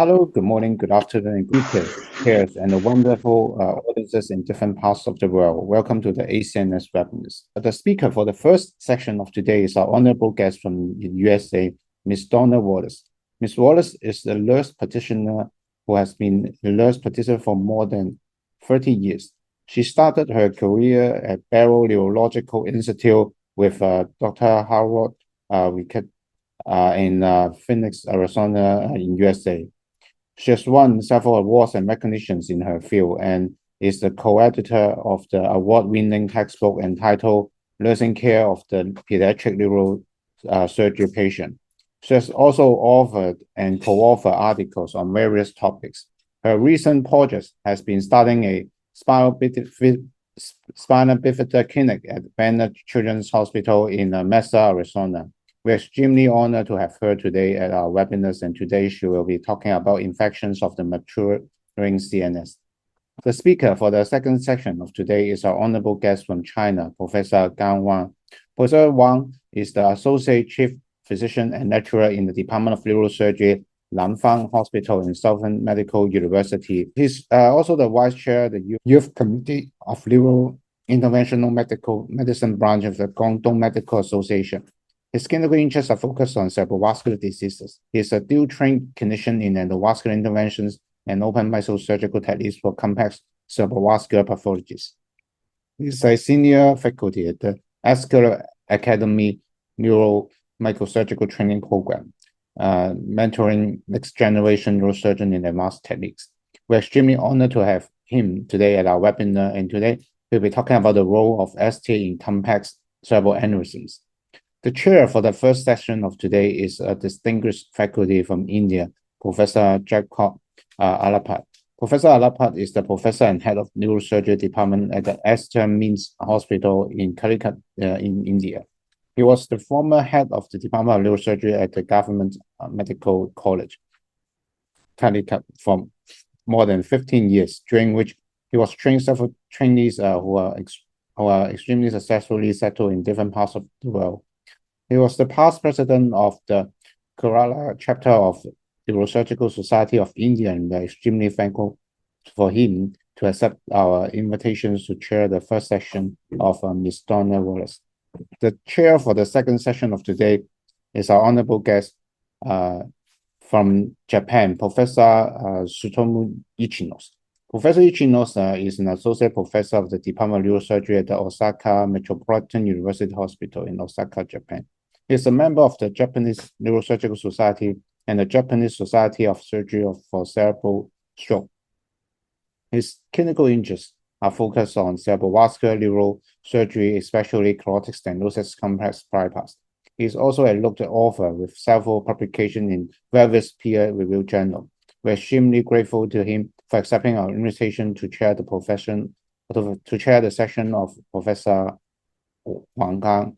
Hello, good morning, good afternoon, and good evening, peers, and the wonderful audiences in different parts of the world. Welcome to the ACNS webinars. The speaker for the first section of today is our honorable guest from the USA, Ms. Donna Wallace. Ms. Wallace is a nurse practitioner who has been a nurse practitioner for more than 30 years. She started her career at Barrow Neurological Institute with Dr. Howard Wickett in Phoenix, Arizona, in USA. She has won several awards and recognitions in her field and is the co-editor of the award-winning textbook entitled Nursing Care of the Pediatric Neurosurgery Patient. She has also authored and co-authored articles on various topics. Her recent project has been starting a spinal bifida clinic at Banner Children's Hospital in Mesa, Arizona. We're extremely honored to have her today at our webinars, and today she will be talking about infections of the maturing CNS. The speaker for the second section of today is our honorable guest from China, Professor Gang Wang. Professor Wang is the Associate Chief Physician and Lecturer in the Department of Neurosurgery, Nanfang Hospital in Southern Medical University. He's also the Vice Chair of the Youth Committee of Neuro Interventional Medical Medicine branch of the Guangdong Medical Association. His clinical interests are focused on cerebrovascular diseases. He is a dual-trained clinician in endovascular interventions and open microsurgical techniques for complex cerebrovascular pathologies. He is a senior faculty at the Esker Academy Neuro Microsurgical Training Program, mentoring next-generation neurosurgeon in advanced techniques. We're extremely honored to have him today at our webinar, and today we'll be talking about the role of STA in complex cerebral aneurysms. The chair for the first session of today is a distinguished faculty from India, Professor Jacob Alapat. Professor Alapat is the professor and head of neurosurgery department at the STA Means Hospital in Calicut, in India. He was the former head of the Department of Neurosurgery at the Government Medical College, Calicut, for more than 15 years, during which he was trained several trainees who are extremely successfully settled in different parts of the world. He was the past president of the Kerala chapter of the Neurosurgical Society of India, and we're extremely thankful for him to accept our invitations to chair the first session of Ms. Donna Wallace. The chair for the second session of today is our honorable guest from Japan, Professor Tsutomu Ichinos. Professor Ichinos is an associate professor of the Department of Neurosurgery at the Osaka Metropolitan University Hospital in Osaka, Japan. He is a member of the Japanese Neurosurgical Society and the Japanese Society of Surgery for Cerebral Stroke. His clinical interests are focused on cerebrovascular neurosurgery, especially carotid stenosis complex bypass. He is also a looked author with several publications in various peer-reviewed journals. We're extremely grateful to him for accepting our invitation to chair the session of Professor Wang Gang.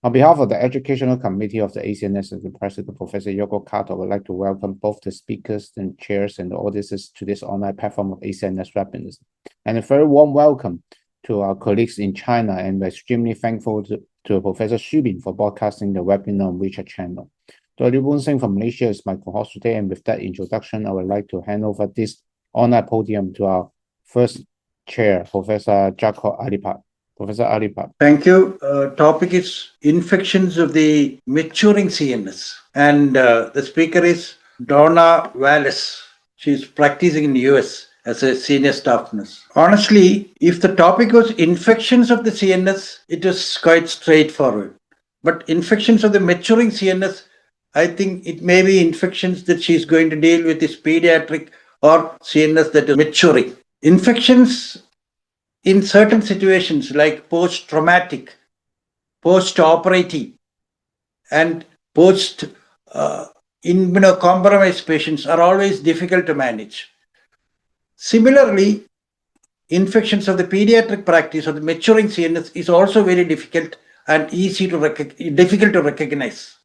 On behalf of the Educational Committee of the ACNS and the President, Professor Yoko Kato, I would like to welcome both the speakers and chairs and the audiences to this online platform of ACNS webinars. And a very warm welcome to our colleagues in China, and we're extremely thankful to Professor Xu Bin for broadcasting the webinar on WeChat channel. Dr. Woon Singh from Malaysia is my co-host today, and with that introduction, I would like to hand over this online podium to our first chair, Professor Jacob Alapat. Professor Alapat. Thank you. Topic is infections of the maturing CNS. And the speaker is Donna Wallace. She's practicing in the US as a senior staff nurse. Honestly, if the topic was infections of the CNS, it is quite straightforward. But infections of the maturing CNS, I think it may be infections that she's going to deal with is pediatric or CNS that is maturing. Infections in certain situations like post-traumatic, post-operative, and post-immunocompromised patients are always difficult to manage. Similarly, infections of the pediatric practice or the maturing CNS is also very difficult and difficult to recognize.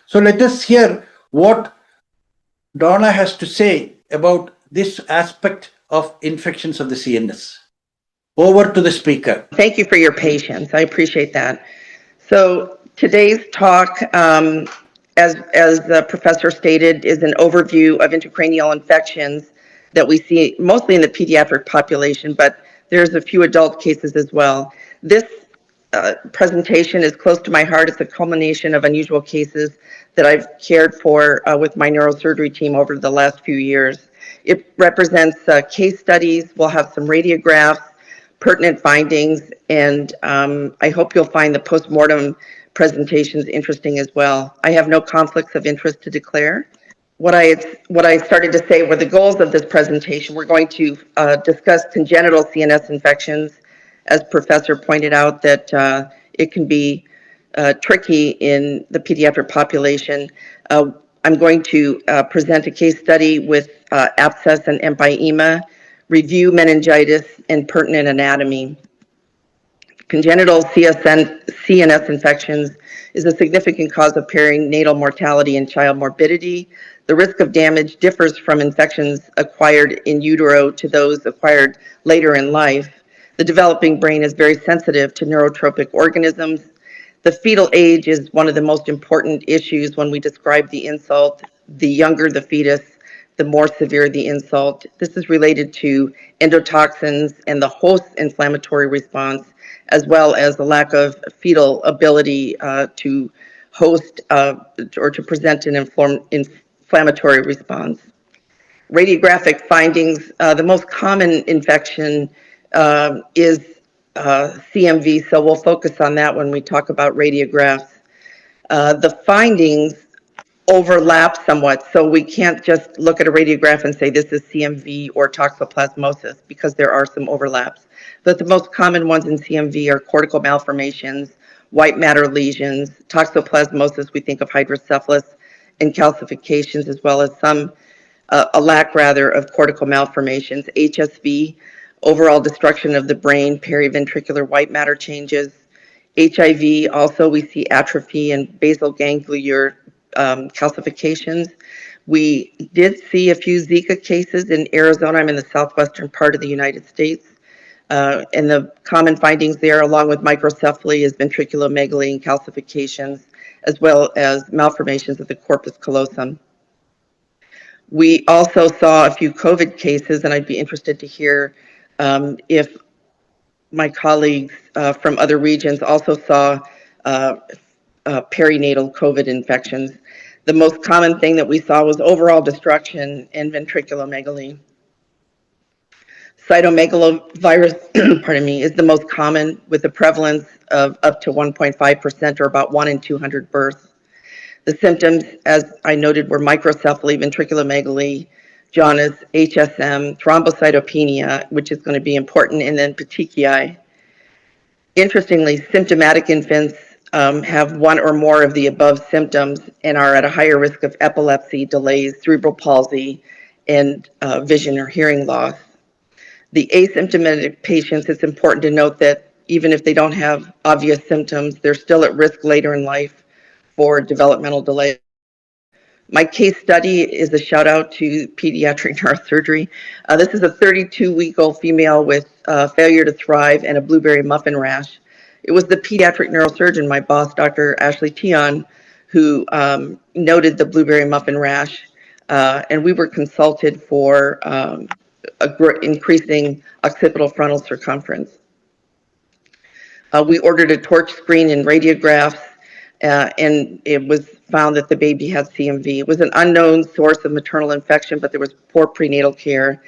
So let us hear what Donna has to say about this aspect of infections of the CNS. Over to the speaker. Thank you for your patience. I appreciate that. So today's talk as the professor stated, is an overview of intracranial infections that we see mostly in the pediatric population, but there's a few adult cases as well. This presentation is close to my heart. It's a culmination of unusual cases that I've cared for with my neurosurgery team over the last few years. It represents case studies. We'll have some radiographs, pertinent findings, and I hope you'll find the postmortem presentations interesting as well. I have no conflicts of interest to declare. What I started to say were the goals of this presentation. We're going to discuss congenital CNS infections. As Professor pointed out, that it can be tricky in the pediatric population. I'm going to present a case study with abscess and empyema, review meningitis, and pertinent anatomy. Congenital CNS infections is a significant cause of perinatal mortality and child morbidity. The risk of damage differs from infections acquired in utero to those acquired later in life. The developing brain is very sensitive to neurotropic organisms. The fetal age is one of the most important issues when we describe the insult. The younger the fetus, the more severe the insult. This is related to endotoxins and the host inflammatory response, as well as the lack of fetal ability to host or to present an inflammatory response. Radiographic findings, the most common infection is CMV, so we'll focus on that when we talk about radiographs. The findings overlap somewhat, so we can't just look at a radiograph and say this is CMV or toxoplasmosis, because there are some overlaps. But the most common ones in CMV are cortical malformations, white matter lesions, toxoplasmosis, we think of hydrocephalus, and calcifications, as well as some, a lack rather, of cortical malformations, HSV, overall destruction of the brain, periventricular white matter changes. HIV, also we see atrophy and basal ganglion calcifications. We did see a few Zika cases in Arizona. I'm in the southwestern part of the United States. And the common findings there, along with microcephaly, is ventriculomegaly and calcifications, as well as malformations of the corpus callosum. We also saw a few COVID cases, and I'd be interested to hear if my colleagues from other regions also saw perinatal COVID infections. The most common thing that we saw was overall destruction and ventriculomegaly. Cytomegalovirus, pardon me, is the most common, with a prevalence of up to 1.5%, or about 1 in 200 births. The symptoms, as I noted, were microcephaly, ventriculomegaly, jaundice, HSM, thrombocytopenia, which is going to be important, and then petechiae. Interestingly, symptomatic infants have one or more of the above symptoms and are at a higher risk of epilepsy, delays, cerebral palsy, and vision or hearing loss. The asymptomatic patients, it's important to note that even if they don't have obvious symptoms, they're still at risk later in life for developmental delay. My case study is a shout out to pediatric neurosurgery. This is a 32-week-old female with failure to thrive and a blueberry muffin rash. It was the pediatric neurosurgeon, my boss, Dr. Ashley Tion, who noted the blueberry muffin rash, and we were consulted for increasing occipital frontal circumference. We ordered a torch screen and radiographs, and it was found that the baby had CMV. It was an unknown source of maternal infection, but there was poor prenatal care,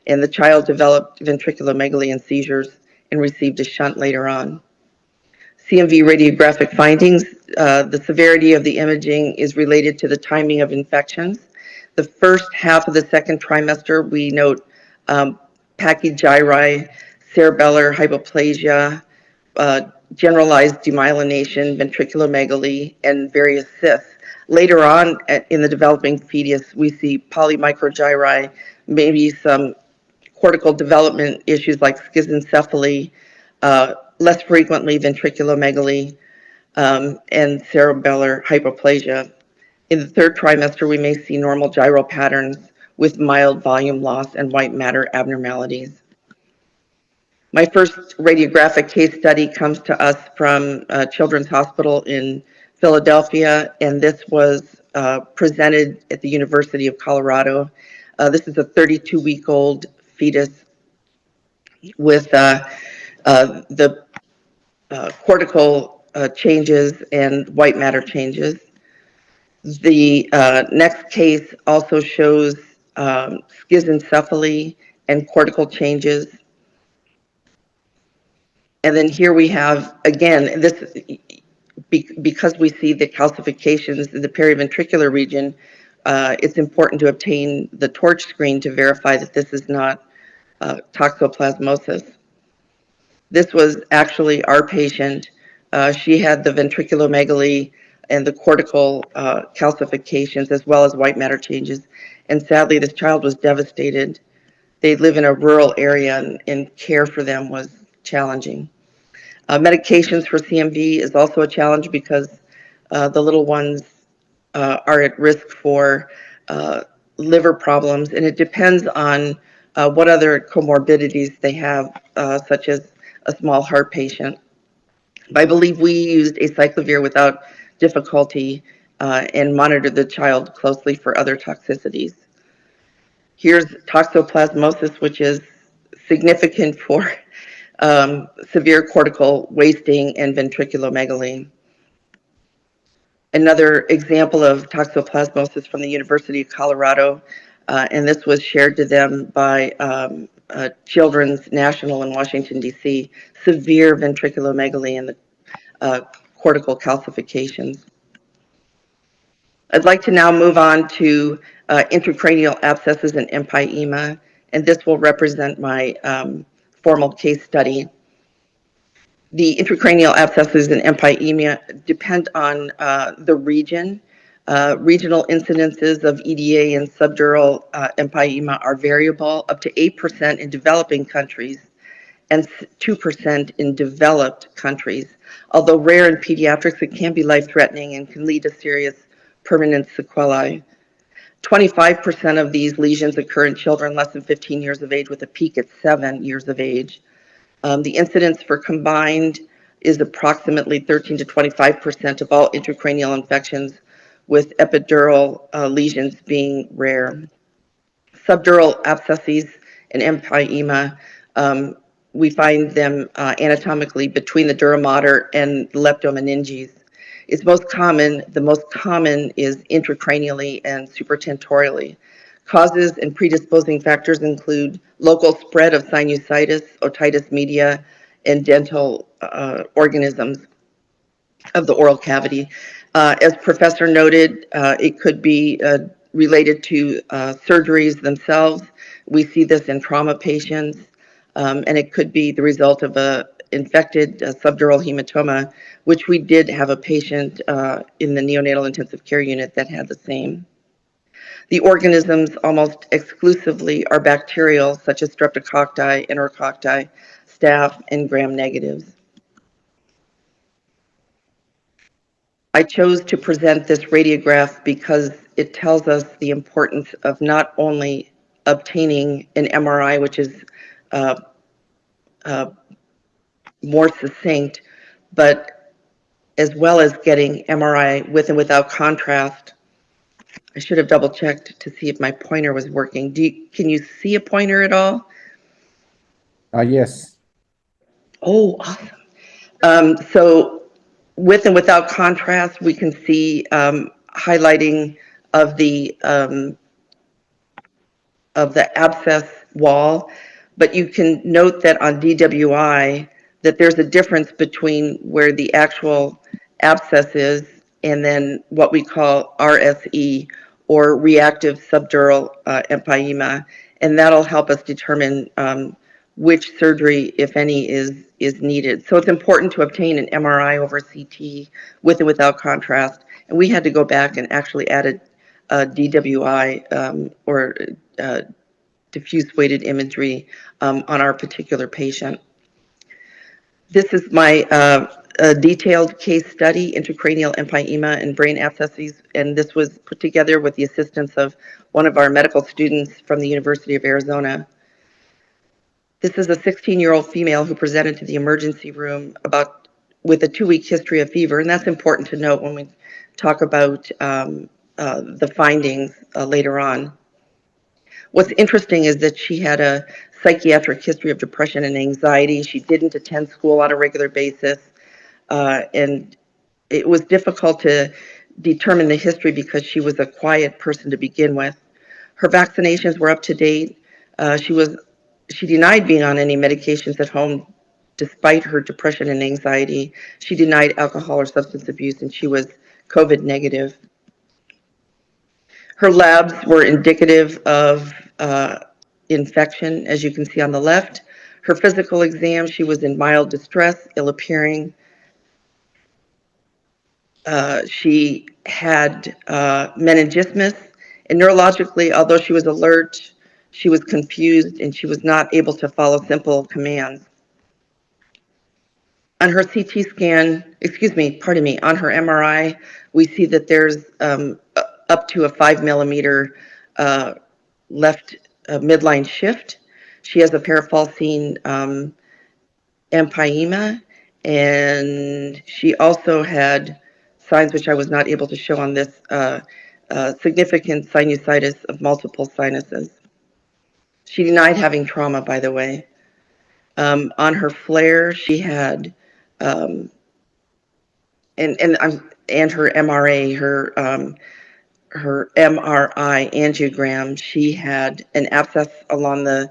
and the child developed ventriculomegaly and seizures and received a shunt later on. CMV radiographic findings, the severity of the imaging is related to the timing of infections. The first half of the second trimester, we note pachygyri, cerebellar hypoplasia, generalized demyelination, ventriculomegaly, and various cysts. Later on in the developing fetus, we see polymicrogyri, maybe some cortical development issues like schizencephaly, less frequently ventriculomegaly, and cerebellar hypoplasia. In the third trimester, we may see normal gyral patterns with mild volume loss and white matter abnormalities. My first radiographic case study comes to us from Children's Hospital in Philadelphia, and this was presented at the University of Colorado. This is a 32-week-old fetus with the cortical changes and white matter changes. The next case also shows schizencephaly and cortical changes. And then here we have, again, this because we see the calcifications in the periventricular region, it's important to obtain the torch screen to verify that this is not toxoplasmosis. This was actually our patient. She had the ventriculomegaly and the cortical calcifications as well as white matter changes. And sadly, this child was devastated. They live in a rural area and care for them was challenging. Medications for CMV is also a challenge because the little ones are at risk for liver problems, and it depends on what other comorbidities they have, such as a small heart patient. I believe we used acyclovir without difficulty and monitored the child closely for other toxicities. Here's toxoplasmosis, which is significant for severe cortical wasting and ventriculomegaly. Another example of toxoplasmosis from the University of Colorado, and this was shared to them by Children's National in Washington, D.C., severe ventriculomegaly and the cortical calcifications. I'd like to now move on to intracranial abscesses and empyema, and this will represent my formal case study. The intracranial abscesses and empyema depend on the region. Regional incidences of EDA and subdural empyema are variable, up to 8% in developing countries and 2% in developed countries. Although rare in pediatrics, it can be life-threatening and can lead to serious permanent sequelae. 25% of these lesions occur in children less than 15 years of age, with a peak at 7 years of age. The incidence for combined is approximately 13 to 25% of all intracranial infections, with epidural lesions being rare. Subdural abscesses and empyema, we find them anatomically between the dura mater and leptomeninges. It's the most common is intracranially and supratentorially. Causes and predisposing factors include local spread of sinusitis, otitis media, and dental organisms of the oral cavity. As Professor noted, it could be related to surgeries themselves. We see this in trauma patients, and it could be the result of a infected subdural hematoma, which we did have a patient in the neonatal intensive care unit that had the same. The organisms almost exclusively are bacterial, such as streptococci, enterococci, staph, and gram-negatives. I chose to present this radiograph because it tells us the importance of not only obtaining an MRI, which is more succinct, but as well as getting MRI with and without contrast. I should have double checked to see if my pointer was working. Can you see a pointer at all? Yes. Oh, awesome. So with and without contrast, we can see highlighting of the abscess wall, but you can note that on DWI that there's a difference between where the actual abscess is and then what we call RSE, or reactive subdural empyema, and that'll help us determine which surgery, if any, is needed. So it's important to obtain an MRI over CT with and without contrast, and we had to go back and actually add a DWI or diffuse weighted imagery on our particular patient. This is my detailed case study, intracranial empyema and brain abscesses, and this was put together with the assistance of one of our medical students from the University of Arizona. This is a 16-year-old female who presented to the emergency room about with a 2-week history of fever, and that's important to note when we talk about the findings later on. What's interesting is that she had a psychiatric history of depression and anxiety. She didn't attend school on a regular basis, and it was difficult to determine the history because she was a quiet person to begin with. Her vaccinations were up to date. She denied being on any medications at home despite her depression and anxiety. She denied alcohol or substance abuse, and she was COVID negative. Her labs were indicative of infection, as you can see on the left. Her physical exam, she was in mild distress, ill appearing. She had meningismus, and neurologically, although she was alert, she was confused and she was not able to follow simple commands. On her CT scan, on her MRI, we see that there's up to a 5 millimeter left midline shift. She has a parafalcine empyema, and she also had signs which I was not able to show on this, significant sinusitis of multiple sinuses. She denied having trauma, by the way. On her flare, she had, and her MRA, her MRI angiogram, she had an abscess along the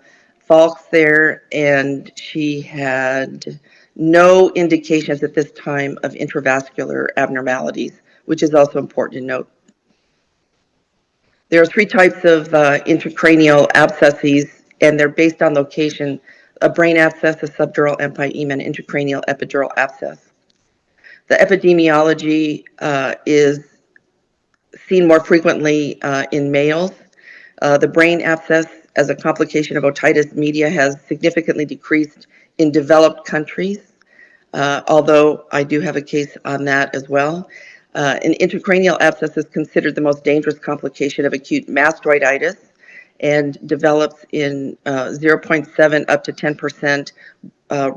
falx there, and she had no indications at this time of intravascular abnormalities, which is also important to note. There are 3 types of intracranial abscesses, and they're based on location: a brain abscess, a subdural empyema, and intracranial epidural abscess. The epidemiology is seen more frequently in males. The brain abscess, as a complication of otitis media, has significantly decreased in developed countries, although I do have a case on that as well. An intracranial abscess is considered the most dangerous complication of acute mastoiditis and develops in 0.7 up to 10%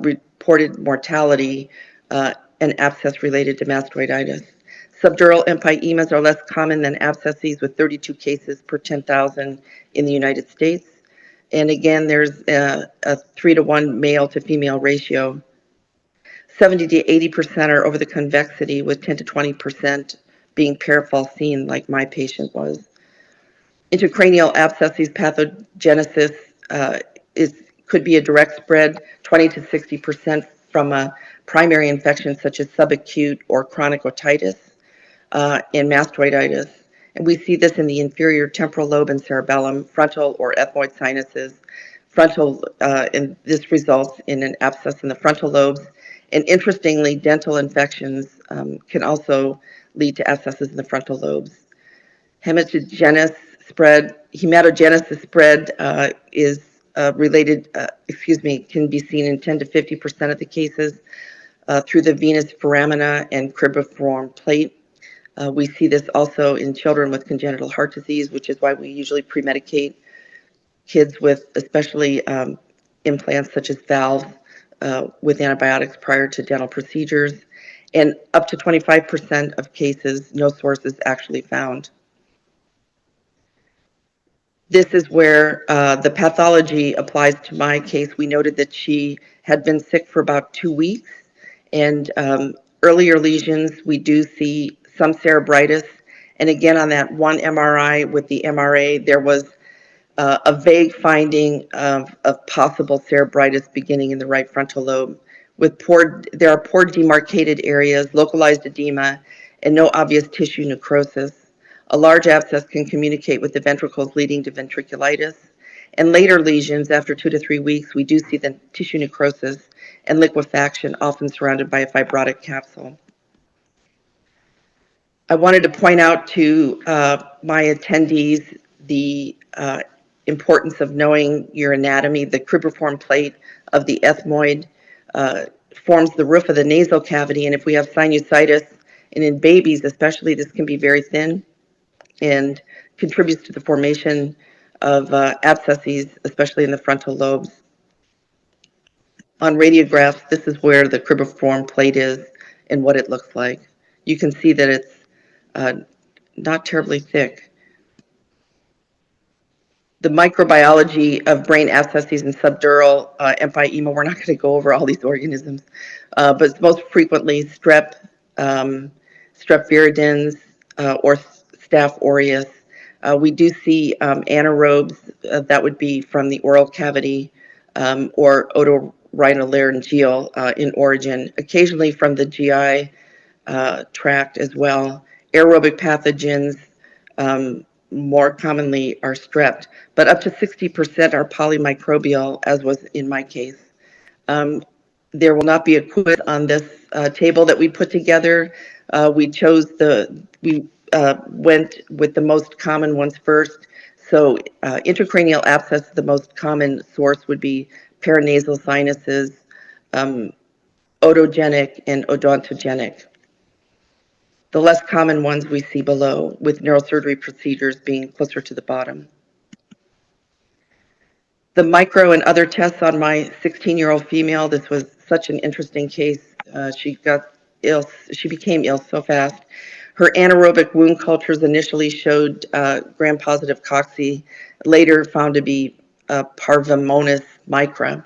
reported mortality and abscess related to mastoiditis. Subdural empyemas are less common than abscesses, with 32 cases per 10,000 in the United States. And again, there's a 3-to-1 male to female ratio. 70 to 80% are over the convexity, with 10 to 20% being parafalcine, like my patient was. Intracranial abscesses pathogenesis could be a direct spread, 20 to 60% from a primary infection such as subacute or chronic otitis and mastoiditis. And we see this in the inferior temporal lobe and cerebellum, frontal or ethmoid sinuses. Frontal, and this results in an abscess in the frontal lobes. And interestingly, dental infections can also lead to abscesses in the frontal lobes. Hematogenesis spread is related, can be seen in 10 to 50% of the cases through the venous foramina and cribriform plate. We see this also in children with congenital heart disease, which is why we usually pre-medicate kids with especially implants such as valves with antibiotics prior to dental procedures. And up to 25% of cases, no source is actually found. This is where the pathology applies to my case. We noted that she had been sick for about 2 weeks, and earlier lesions, we do see some cerebritis. And again, on that one MRI with the MRA, there was a vague finding of possible cerebritis beginning in the right frontal lobe. There are poor demarcated areas, localized edema, and no obvious tissue necrosis. A large abscess can communicate with the ventricles, leading to ventriculitis. And later lesions, after 2 to 3 weeks, we do see the tissue necrosis and liquefaction, often surrounded by a fibrotic capsule. I wanted to point out to my attendees the importance of knowing your anatomy. The cribriform plate of the ethmoid forms the roof of the nasal cavity, and if we have sinusitis, and in babies especially, this can be very thin and contributes to the formation of abscesses, especially in the frontal lobes. On radiographs, this is where the cribriform plate is. and what it looks like. You can see that it's not terribly thick. The microbiology of brain abscesses and subdural empyema, we're not going to go over all these organisms, but most frequently strep, strep viridans, or Staph aureus. We do see anaerobes, that would be from the oral cavity, or otorhinolaryngeo in origin, occasionally from the GI tract as well. Aerobic pathogens, more commonly are strep, but up to 60% are polymicrobial, as was in my case. There will not be a quiz on this table that we put together. We went with the most common ones first. So intracranial abscess, the most common source would be paranasal sinuses, otogenic and odontogenic. The less common ones we see below, with neurosurgery procedures being closer to the bottom. The micro and other tests on my 16-year-old female, this was such an interesting case. She got ill, she became ill so fast. Her anaerobic wound cultures initially showed gram-positive cocci, later found to be parvomonas micra.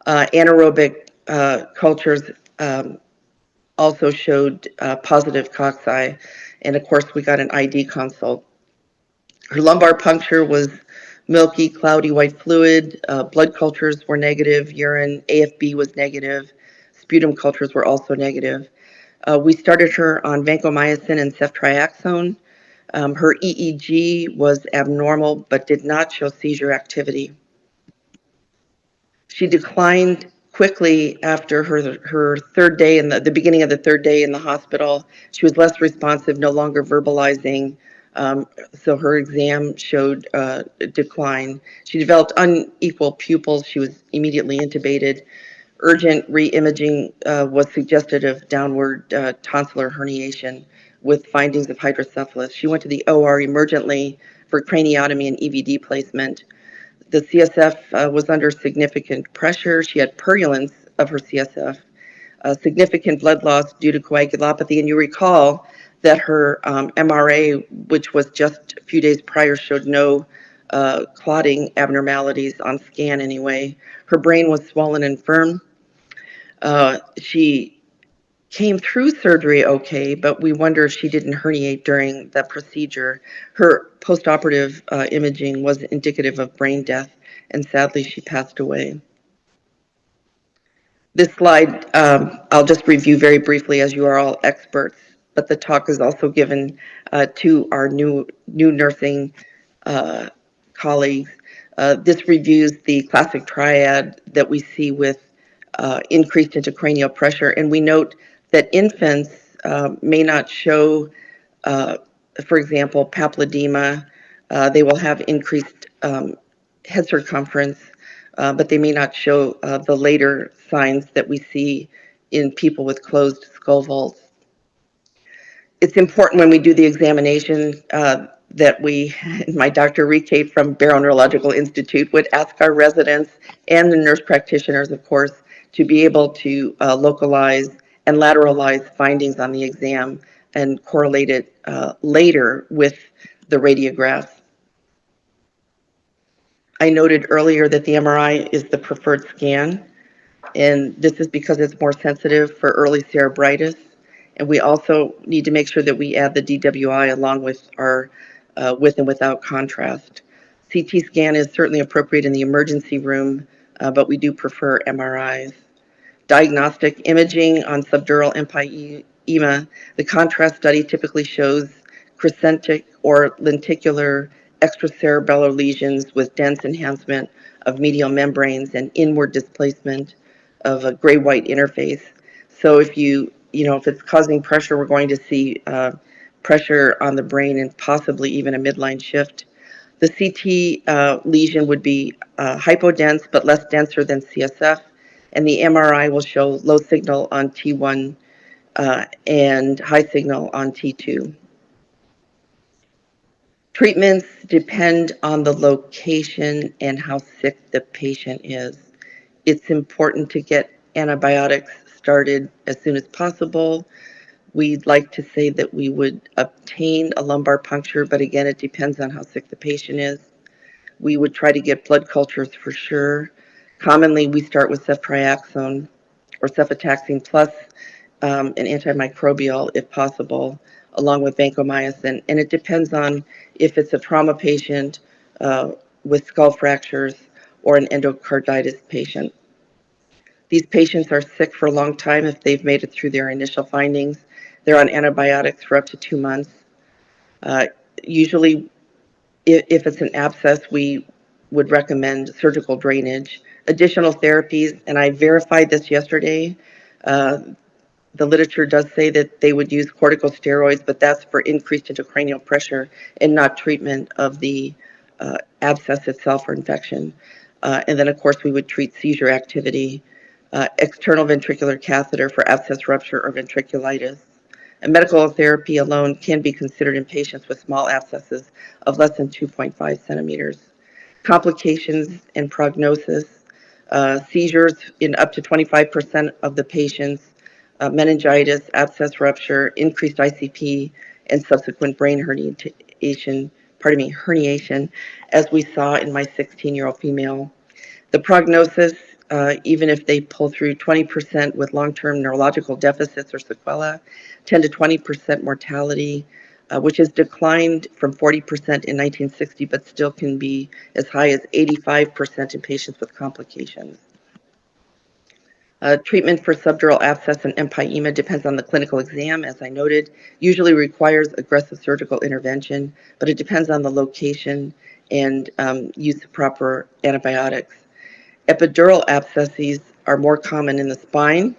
Anaerobic cultures also showed positive cocci, and of course we got an ID consult. Her lumbar puncture was milky, cloudy white fluid. Blood cultures were negative. Urine, AFB was negative. Sputum cultures were also negative. We started her on vancomycin and ceftriaxone. Her EEG was abnormal but did not show seizure activity. She declined quickly after her third day in the beginning of the third day in the hospital. She was less responsive, no longer verbalizing. So her exam showed a decline. She developed unequal pupils. She was immediately intubated. Urgent re-imaging was suggested of downward tonsillar herniation with findings of hydrocephalus. She went to the OR emergently for craniotomy and EVD placement. The CSF was under significant pressure. She had purulence of her CSF, significant blood loss due to coagulopathy. And you recall that her MRA, which was just a few days prior, showed no clotting abnormalities on scan anyway. Her brain was swollen and firm. She came through surgery okay, but we wonder if she didn't herniate during the procedure. Her postoperative imaging was indicative of brain death, and sadly she passed away. This slide, I'll just review very briefly, as you are all experts, but the talk is also given to our new nursing colleagues. This reviews the classic triad that we see with increased intracranial pressure, and we note that infants may not show, for example, papilledema. They will have increased head circumference, but they may not show the later signs that we see in people with closed skull vaults. It's important when we do the examination that we, my Dr. Rike from Barrow Neurological Institute, would ask our residents and the nurse practitioners, of course, to be able to localize and lateralize findings on the exam and correlate it later with the radiographs. I noted earlier that the MRI is the preferred scan, and this is because it's more sensitive for early cerebritis. And we also need to make sure that we add the DWI along with our with and without contrast. CT scan is certainly appropriate in the emergency room, but we do prefer MRIs. Diagnostic imaging on subdural empyema, the contrast study typically shows crescentic or lenticular extracerebellar lesions with dense enhancement of medial membranes and inward displacement of a gray-white interface. So if if it's causing pressure, we're going to see pressure on the brain and possibly even a midline shift. The CT lesion would be hypodense but less denser than CSF, and the MRI will show low signal on T1 and high signal on T2. Treatments depend on the location and how sick the patient is. It's important to get antibiotics started as soon as possible. We'd like to say that we would obtain a lumbar puncture, but again, it depends on how sick the patient is. We would try to get blood cultures for sure. Commonly, we start with ceftriaxone or cefotaxime plus an antimicrobial if possible, along with vancomycin. And it depends on if it's a trauma patient with skull fractures or an endocarditis patient. These patients are sick for a long time if they've made it through their initial findings. They're on antibiotics for up to 2 months. Usually, if it's an abscess, we would recommend surgical drainage. Additional therapies, and I verified this yesterday, the literature does say that they would use corticosteroids, but that's for increased intracranial pressure and not treatment of the abscess itself or infection. And then, of course, we would treat seizure activity, external ventricular catheter for abscess rupture or ventriculitis. And medical therapy alone can be considered in patients with small abscesses of less than 2.5 centimeters. Complications and prognosis, seizures in up to 25% of the patients, meningitis, abscess rupture, increased ICP, and subsequent brain herniation, as we saw in my 16-year-old female. The prognosis, even if they pull through 20% with long-term neurological deficits or sequela, 10 to 20% mortality, which has declined from 40% in 1960, but still can be as high as 85% in patients with complications. Treatment for subdural abscess and empyema depends on the clinical exam, as I noted, usually requires aggressive surgical intervention, but it depends on the location and use of proper antibiotics. Epidural abscesses are more common in the spine,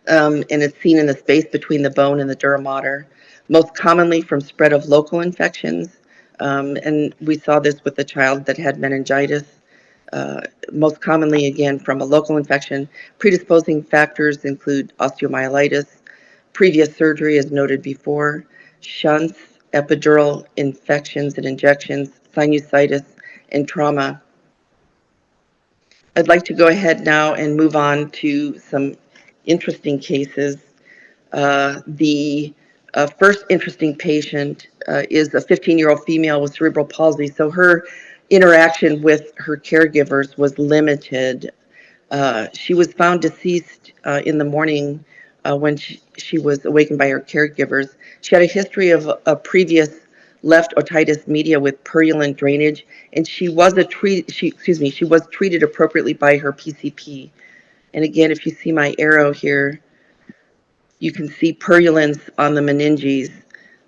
and it's seen in the space between the bone and the dura mater, most commonly from spread of local infections. And we saw this with a child that had meningitis. Most commonly, again, from a local infection. Predisposing factors include osteomyelitis, previous surgery, as noted before, shunts, epidural infections and injections, sinusitis, and trauma. I'd like to go ahead now and move on to some interesting cases. The first interesting patient is a 15-year-old female with cerebral palsy. So her interaction with her caregivers was limited. She was found deceased in the morning when she was awakened by her caregivers. She had a history of a previous left otitis media with purulent drainage, and she was treated appropriately by her PCP. And again, if you see my arrow here, you can see purulence on the meninges.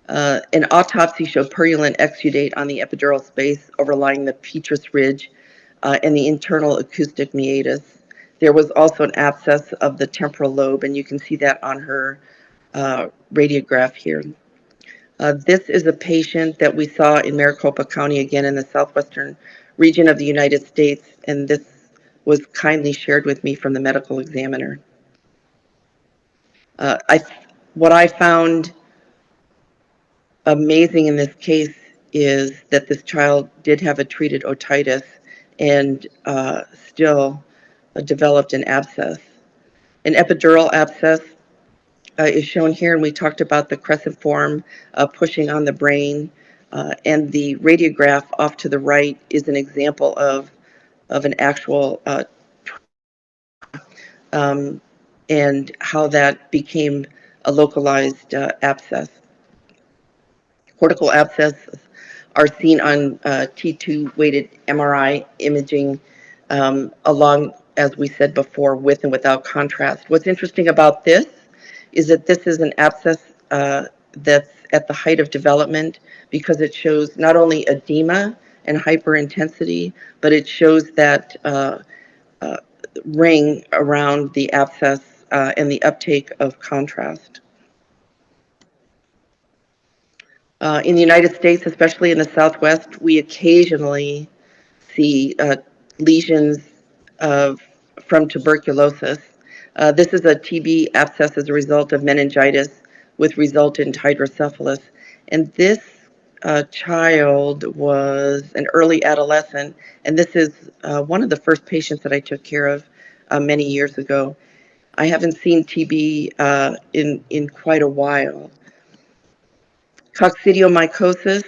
An autopsy showed purulent exudate on the epidural space overlying the petrous ridge and the internal acoustic meatus. There was also an abscess of the temporal lobe, and you can see that on her radiograph here. This is a patient that we saw in Maricopa County, again in the southwestern region of the United States, and this was kindly shared with me from the medical examiner. What I found amazing in this case is that this child did have a treated otitis and still developed an abscess. An epidural abscess is shown here, and we talked about the crescent form pushing on the brain, and the radiograph off to the right is an example of an actual and how that became a localized abscess. Cortical abscesses are seen on T2 weighted MRI imaging along, as we said before, with and without contrast. What's interesting about this is that this is an abscess that's at the height of development because it shows not only edema and hyperintensity, but it shows that ring around the abscess and the uptake of contrast. In the United States, especially in the Southwest, we occasionally see lesions from tuberculosis. This is a TB abscess as a result of meningitis with resultant hydrocephalus. And this child was an early adolescent, and this is one of the first patients that I took care of many years ago. I haven't seen TB in quite a while. Coccidiomycosis,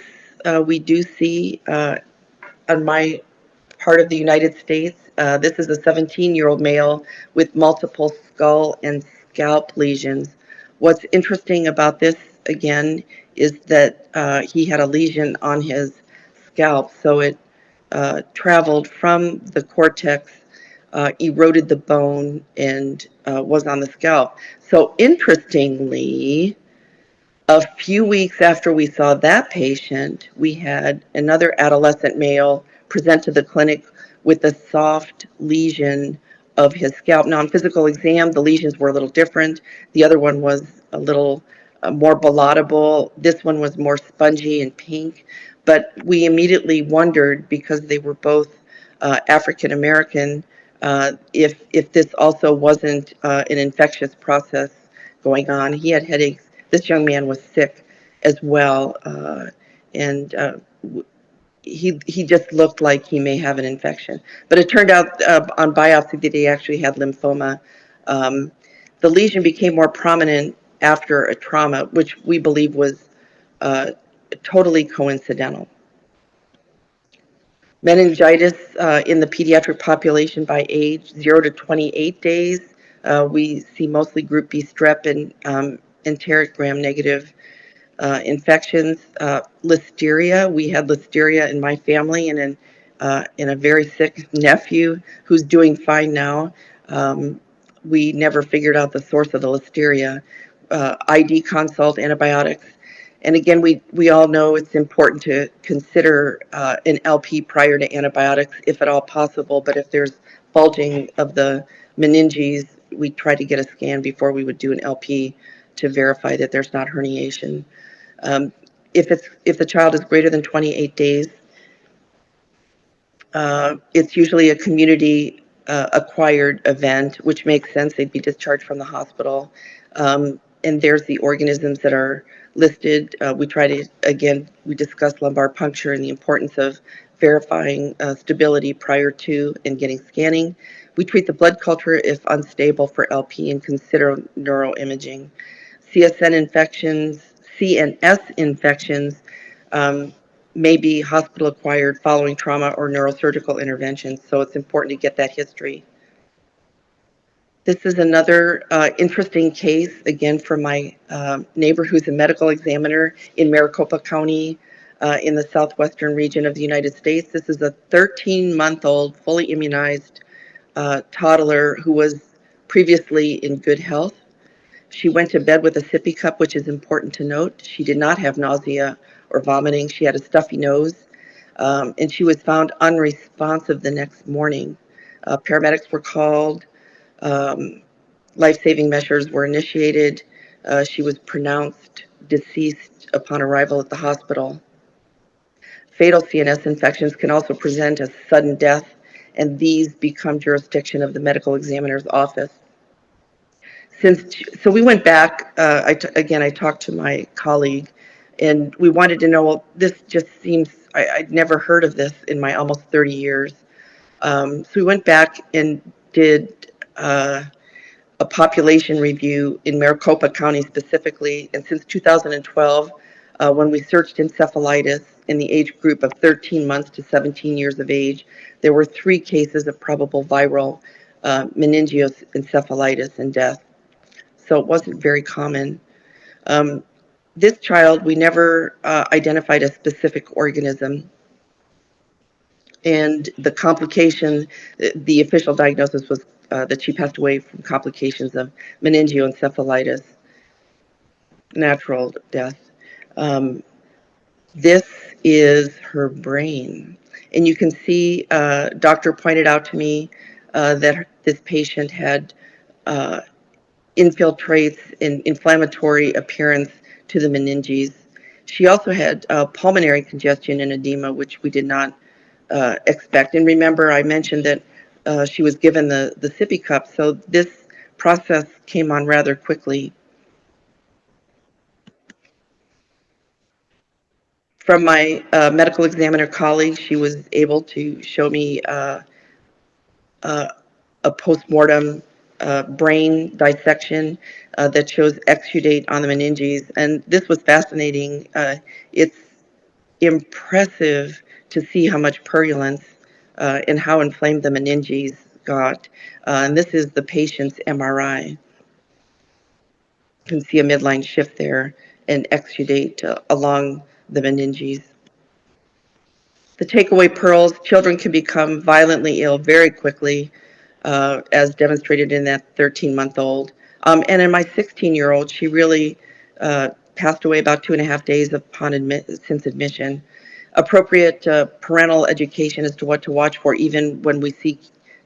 we do see on my part of the United States. This is a 17-year-old male with multiple skull and scalp lesions. What's interesting about this, again, is that he had a lesion on his scalp, so it traveled from the cortex, eroded the bone, and was on the scalp. So interestingly, a few weeks after we saw that patient, we had another adolescent male present to the clinic with a soft lesion of his scalp. Now, on physical exam, the lesions were a little different. The other one was a little more ballottable. This one was more spongy and pink. But we immediately wondered, because they were both African American, if this also wasn't an infectious process going on. He had headaches. This young man was sick as well, and he just looked like he may have an infection. But it turned out on biopsy that he actually had lymphoma. The lesion became more prominent after a trauma, which we believe was totally coincidental. Meningitis in the pediatric population by age 0 to 28 days. We see mostly group B strep and enteric gram-negative infections. Listeria, we had listeria in my family and in a very sick nephew who's doing fine now. We never figured out the source of the listeria. ID consult, antibiotics. And again, we all know it's important to consider an LP prior to antibiotics, if at all possible. But if there's bulging of the meninges, we try to get a scan before we would do an LP to verify that there's not herniation. If the child is greater than 28 days, it's usually a community acquired event, which makes sense. They'd be discharged from the hospital. And there's the organisms that are listed. We try to, again, we discussed lumbar puncture and the importance of verifying stability prior to and getting scanning. We treat the blood culture if unstable for LP and consider neuroimaging. CNS infections may be hospital acquired following trauma or neurosurgical interventions, so it's important to get that history. This is another interesting case, again, from my neighbor who's a medical examiner in Maricopa County in the southwestern region of the United States. This is a 13-month-old, fully immunized toddler who was previously in good health. She went to bed with a sippy cup, which is important to note. She did not have nausea or vomiting. She had a stuffy nose, and she was found unresponsive the next morning. Paramedics were called. Life-saving measures were initiated. She was pronounced deceased upon arrival at the hospital. Fatal CNS infections can also present as sudden death, and these become jurisdiction of the medical examiner's office. So we went back, I talked to my colleague, and we wanted to know, well, this just seems, I'd never heard of this in my almost 30 years. So we went back and did a population review in Maricopa County specifically, and since 2012, when we searched encephalitis in the age group of 13 months to 17 years of age, there were 3 cases of probable viral meningoencephalitis and death. So it wasn't very common. This child, we never identified a specific organism. And the complication, the official diagnosis was that she passed away from complications of meningoencephalitis, natural death. This is her brain. And you can see, doctor pointed out to me that this patient had infiltrates in inflammatory appearance to the meninges. She also had pulmonary congestion and edema, which we did not expect. And remember, I mentioned that she was given the sippy cup, so this process came on rather quickly. From my medical examiner colleague, she was able to show me a postmortem brain dissection that shows exudate on the meninges. And this was fascinating. It's impressive to see how much purulence and how inflamed the meninges got. And this is the patient's MRI. You can see a midline shift there and exudate along the meninges. The takeaway pearls, children can become violently ill very quickly, as demonstrated in that 13-month-old. And in my 16-year-old, she really passed away about 2.5 days since admission. Appropriate parental education as to what to watch for, even when we see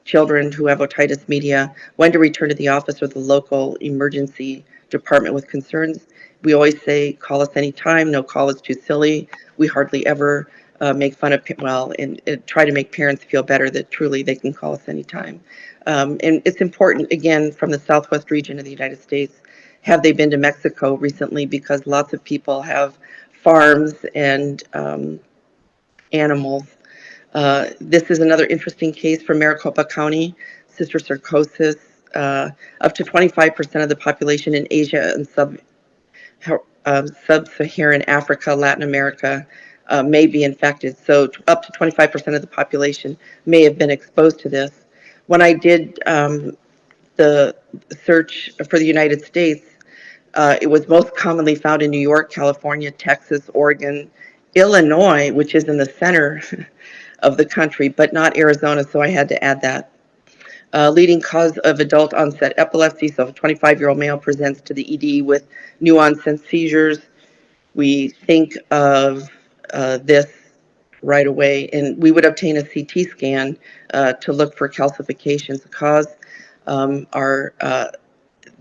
children who have otitis media, when to return to the office or the local emergency department with concerns. We always say, call us anytime. No call is too silly. We hardly ever make fun of, and try to make parents feel better that truly they can call us anytime. And it's important, again, from the Southwest region of the United States. Have they been to Mexico recently? Because lots of people have farms and animals. This is another interesting case from Maricopa County, cysticercosis. Up to 25% of the population in Asia and sub-Saharan Africa, Latin America, may be infected. So up to 25% of the population may have been exposed to this. When I did the search for the United States, it was most commonly found in New York, California, Texas, Oregon, Illinois, which is in the center of the country, but not Arizona, so I had to add that. Leading cause of adult onset epilepsy, so a 25-year-old male presents to the ED with new onset seizures. We think of this right away, and we would obtain a CT scan to look for calcifications. The cause are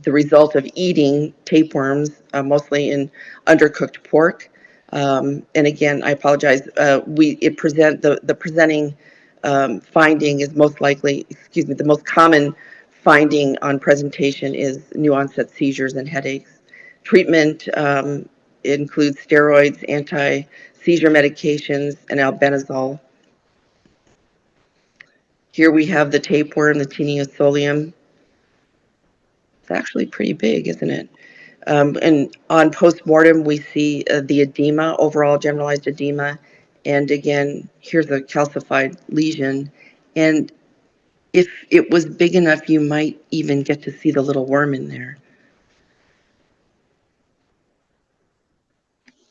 the result of eating tapeworms, mostly in undercooked pork. And again, I apologize. The presenting finding is most likely, the most common finding on presentation is new onset seizures and headaches. Treatment includes steroids, anti-seizure medications, and albendazole. Here we have the tapeworm, the Teniosolium. It's actually pretty big, isn't it? And on postmortem, we see the edema, overall generalized edema. And again, here's a calcified lesion. And if it was big enough, you might even get to see the little worm in there.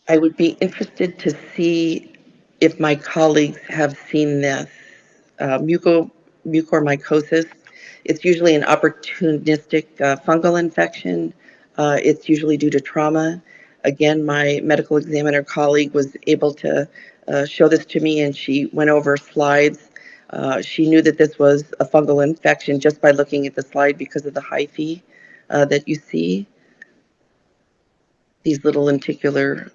I would be interested to see if my colleagues have seen this. Mucormycosis. It's usually an opportunistic fungal infection. It's usually due to trauma. Again, my medical examiner colleague was able to show this to me, and she went over slides. She knew that this was a fungal infection just by looking at the slide because of the hyphae that you see. These little lenticular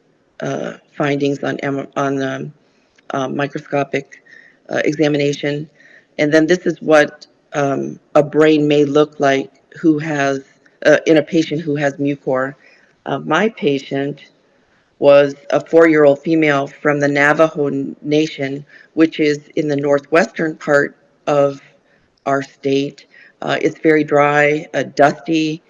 findings on microscopic examination. And then this is what a brain may look like who has, in a patient who has mucor. My patient was a 4-year-old female from the Navajo Nation, which is in the northwestern part of our state. It's very dry, dusty.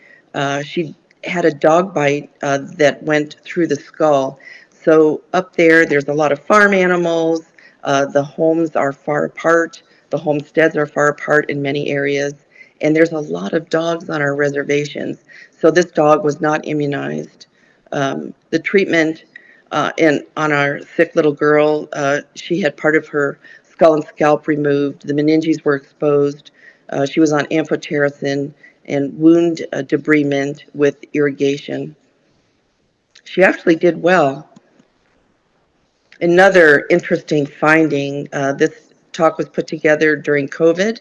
She had a dog bite that went through the skull. So up there, there's a lot of farm animals. The homes are far apart. The homesteads are far apart in many areas. And there's a lot of dogs on our reservations. So this dog was not immunized. The treatment on our sick little girl, she had part of her skull and scalp removed. The meninges were exposed. She was on amphotericin and wound debridement with irrigation. She actually did well. Another interesting finding, this talk was put together during COVID.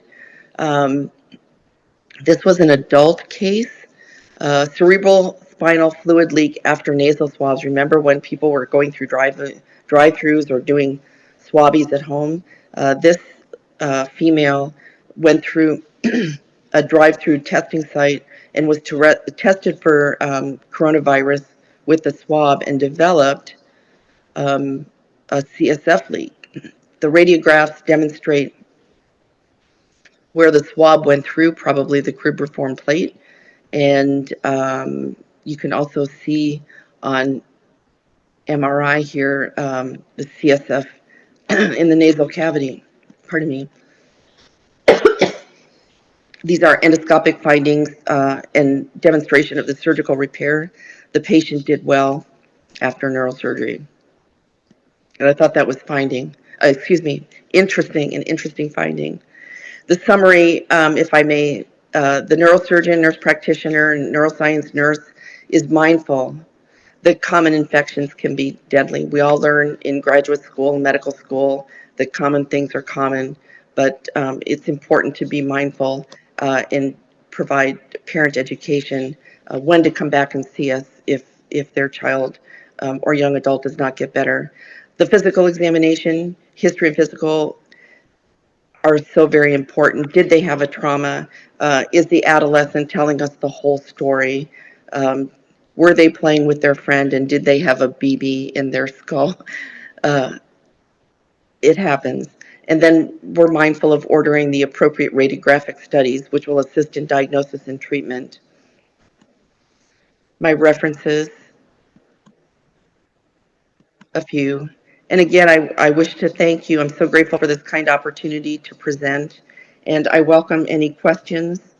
This was an adult case, cerebral spinal fluid leak after nasal swabs. Remember when people were going through drive-throughs or doing swabbies at home? This female went through a drive-through testing site and was tested for coronavirus with the swab and developed a CSF leak. The radiographs demonstrate where the swab went through, probably the cribriform plate. And you can also see on MRI here the CSF in the nasal cavity. Pardon me. These are endoscopic findings and demonstration of the surgical repair. The patient did well after neurosurgery. And I thought that was interesting finding. The summary, if I may, the neurosurgeon, nurse practitioner, and neuroscience nurse is mindful that common infections can be deadly. We all learn in graduate school and medical school that common things are common, but it's important to be mindful and provide parent education when to come back and see us if their child or young adult does not get better. The physical examination, history and physical are so very important. Did they have a trauma? Is the adolescent telling us the whole story? Were they playing with their friend and did they have a BB in their skull? Uh, it happens. And then we're mindful of ordering the appropriate radiographic studies, which will assist in diagnosis and treatment. My references, a few. And again, I wish to thank you. I'm so grateful for this kind opportunity to present. And I welcome any questions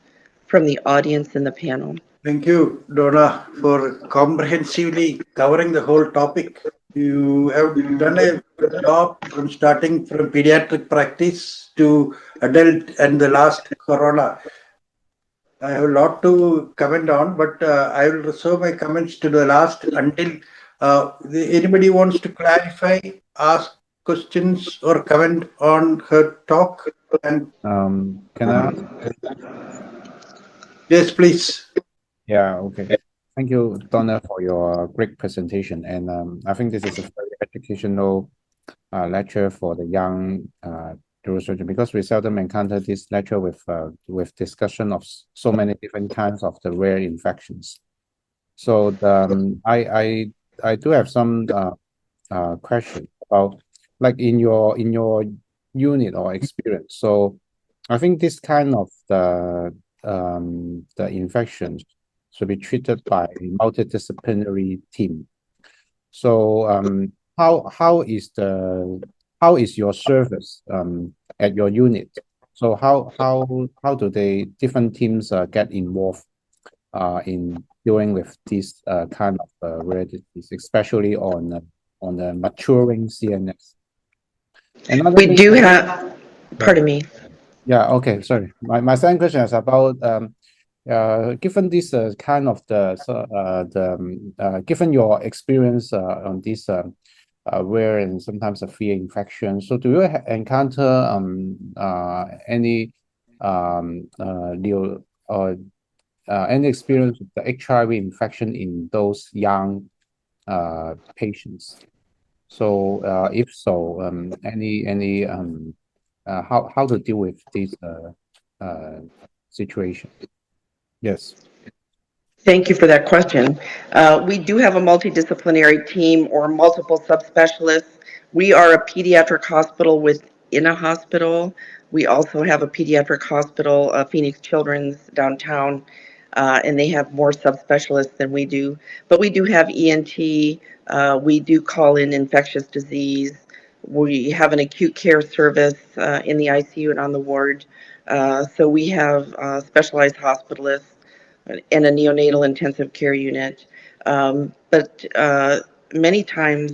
from the audience and the panel. Thank you, Donna, for comprehensively covering the whole topic. You have done a good job from starting from pediatric practice to adult and the last corona. I have a lot to comment on, but I will reserve my comments to the last until anybody wants to clarify, ask questions or comment on her talk. And Can I ask? yes, please. Yeah, okay. Thank you, Donna, for your great presentation. And I think this is a very educational lecture for the young neurosurgeon, because we seldom encounter this lecture with discussion of so many different kinds of the rare infections. So I do have some question about, like, in your unit or experience. So I think this kind of the infections should be treated by a multidisciplinary team. So how is your service at your unit? So how do they different teams get involved in dealing with this kind of rare disease, especially on the maturing CNS? We do have, pardon me. Yeah, okay, sorry. My second question is about given this kind of given your experience on this rare and sometimes severe infection, so do you encounter any any experience with the HIV infection in those young patients? So if so, any how to deal with this situation? Yes. Thank you for that question. We do have a multidisciplinary team or multiple subspecialists. We are a pediatric hospital within a hospital. We also have a pediatric hospital, Phoenix Children's downtown, and they have more subspecialists than we do. But we do have ENT. We do call in infectious disease. We have an acute care service in the ICU and on the ward. So we have specialized hospitalists and a neonatal intensive care unit. But many times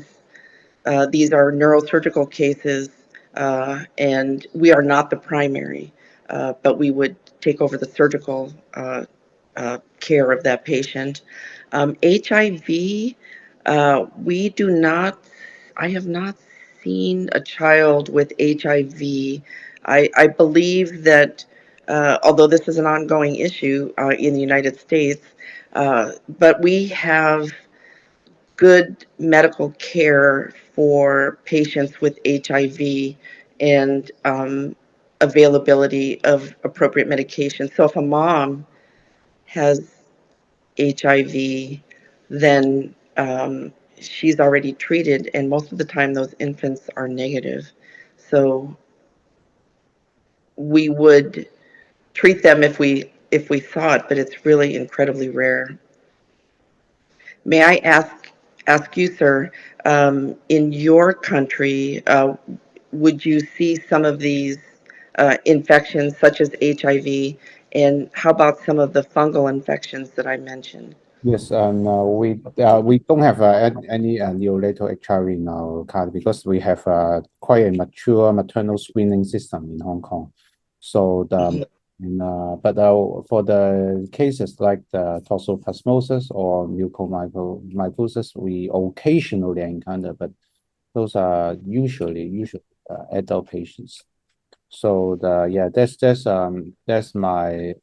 these are neurosurgical cases, and we are not the primary, but we would take over the surgical care of that patient. HIV, we do not, I have not seen a child with HIV. I believe that although this is an ongoing issue in the United States, but we have good medical care for patients with HIV and availability of appropriate medication. So if a mom has HIV, then she's already treated, and most of the time those infants are negative. So we would treat them if we saw it, but it's really incredibly rare. May I ask you, sir, in your country, would you see some of these infections such as HIV, and how about some of the fungal infections that I mentioned? Yes, and we don't have any neonatal HIV in our country because we have quite a mature maternal screening system in Hong Kong. So but for the cases like the toxoplasmosis or mucormycosis, we occasionally encounter, but those are usually adult patients. So that's my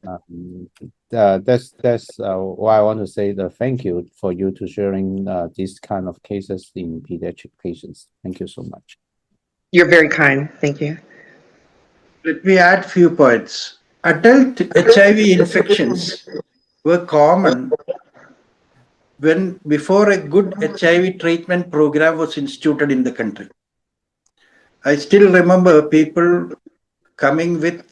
that's why I want to say the thank you for you to sharing these kind of cases in pediatric patients. Thank you so much. You're very kind. Thank you. Let me add few points. Adult HIV infections were common when before a good HIV treatment program was instituted in the country. I still remember people coming with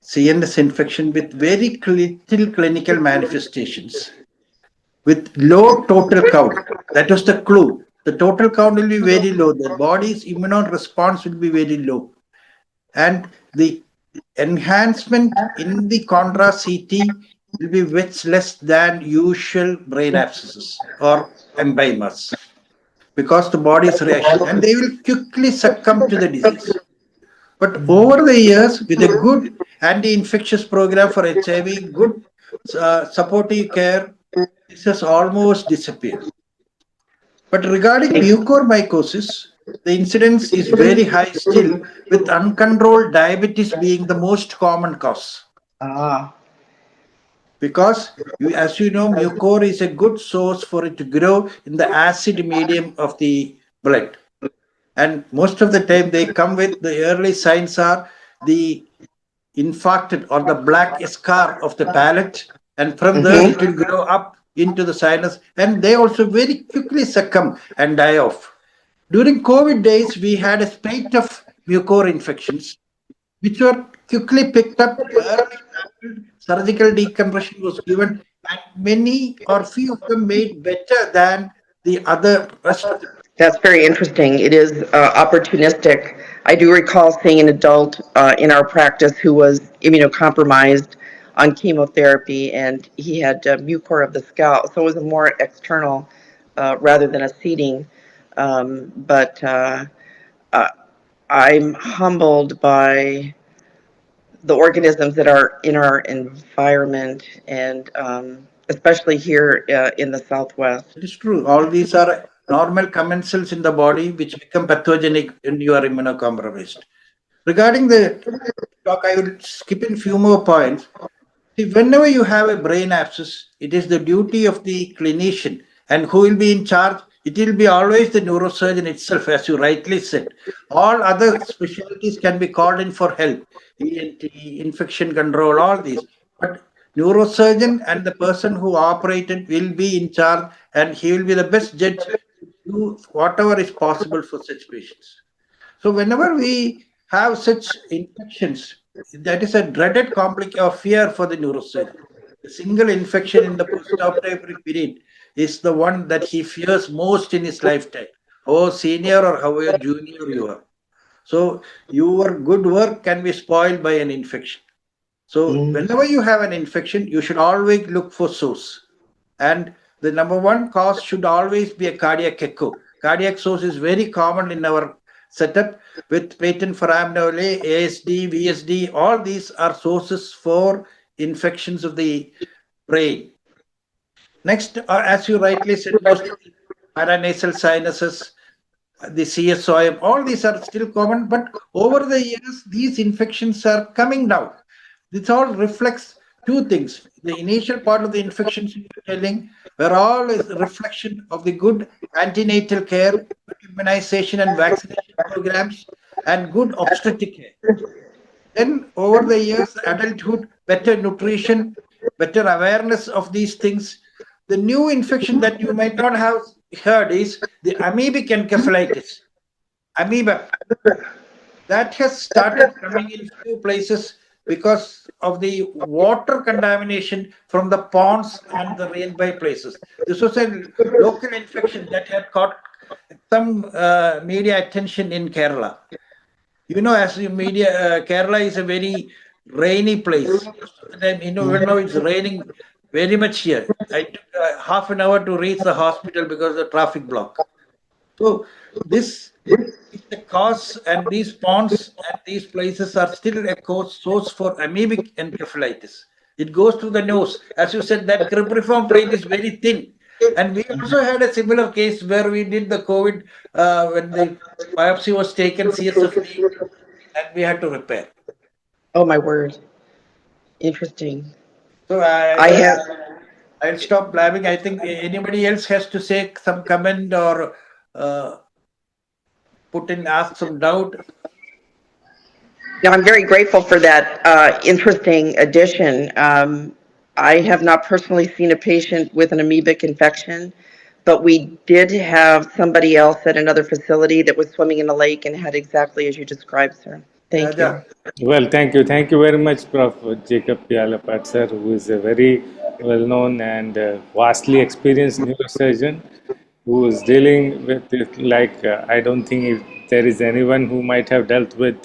CNS infection with very little clinical manifestations, with low total count. That was the clue. The total count will be very low. The body's immune response will be very low. And the enhancement in the contrast CT will be much less than usual brain abscesses or empyemas, because the body's reaction, and they will quickly succumb to the disease. But over the years, with a good anti-infectious program for HIV, good supportive care, this has almost disappeared. But regarding mucormycosis, the incidence is very high still, with uncontrolled diabetes being the most common cause. Ah. Because, as you know, mucor is a good source for it to grow in the acid medium of the blood. And most of the time they come with the early signs are the infarcted or the black scar of the palate, and from there it will grow up into the sinus, and they also very quickly succumb and die off. During COVID days, we had a spate of mucor infections, which were quickly picked up. Early surgical decompression was given, and many or few of them made better than the other rest of them. That's very interesting. It is opportunistic. I do recall seeing an adult in our practice who was immunocompromised on chemotherapy, and he had mucor of the scalp, so it was a more external rather than a seeding. But I'm humbled by the organisms that are in our environment, and especially here in the Southwest. It is true. All these are normal commensals in the body which become pathogenic when you are immunocompromised. Regarding the talk, I will skip in few more points. See, whenever you have a brain abscess, it is the duty of the clinician, and who will be in charge? It will be always the neurosurgeon itself, as you rightly said. All other specialties can be called in for help, ENT, infection control, all these. But neurosurgeon and the person who operated will be in charge, and he will be the best judge to do whatever is possible for such patients. So whenever we have such infections, that is a dreaded or fear for the neurosurgeon. A single infection in the postoperative period is the one that he fears most in his lifetime. How senior or how junior you are. So your good work can be spoiled by an infection. So whenever you have an infection, you should always look for source. And the number one cause should always be a cardiac echo. Cardiac source is very common in our setup with patent foraminal ASD, VSD. All these are sources for infections of the brain. Next, as you rightly said, most of the paranasal sinuses, the CSOM, all these are still common, but over the years, these infections are coming down. This all reflects two things. The initial part of the infections you were telling were all a reflection of the good antenatal care, immunization and vaccination programs, and good obstetric care. Then over the years, adulthood, better nutrition, better awareness of these things. The new infection that you might not have heard is the amoebic encephalitis. Amoeba. That has started coming in few places because of the water contamination from the ponds and the rain-by places. This was a local infection that had caught some media attention in Kerala. You know, as the media, Kerala is a very rainy place. And, even now it's raining very much here. I took half an hour to reach the hospital because of the traffic block. So this is the cause, and these ponds and these places are still a cause source for amoebic encephalitis. It goes to the nose. As you said, that cribriform plate is very thin. And we also had a similar case where we did the COVID when the biopsy was taken, CSF, and we had to repair. Oh, my word. Interesting. So I have, I'll stop blabbing. I think anybody else has to say some comment or ask some doubt. yeah, I'm very grateful for that interesting addition. I have not personally seen a patient with an amoebic infection, but we did have somebody else at another facility that was swimming in a lake and had exactly as you described, sir. Thank you. Well, thank you. Thank you very much, Prof. Jacob Pialapat, sir, who is a very well-known and vastly experienced neurosurgeon who is dealing with it like I don't think if there is anyone who might have dealt with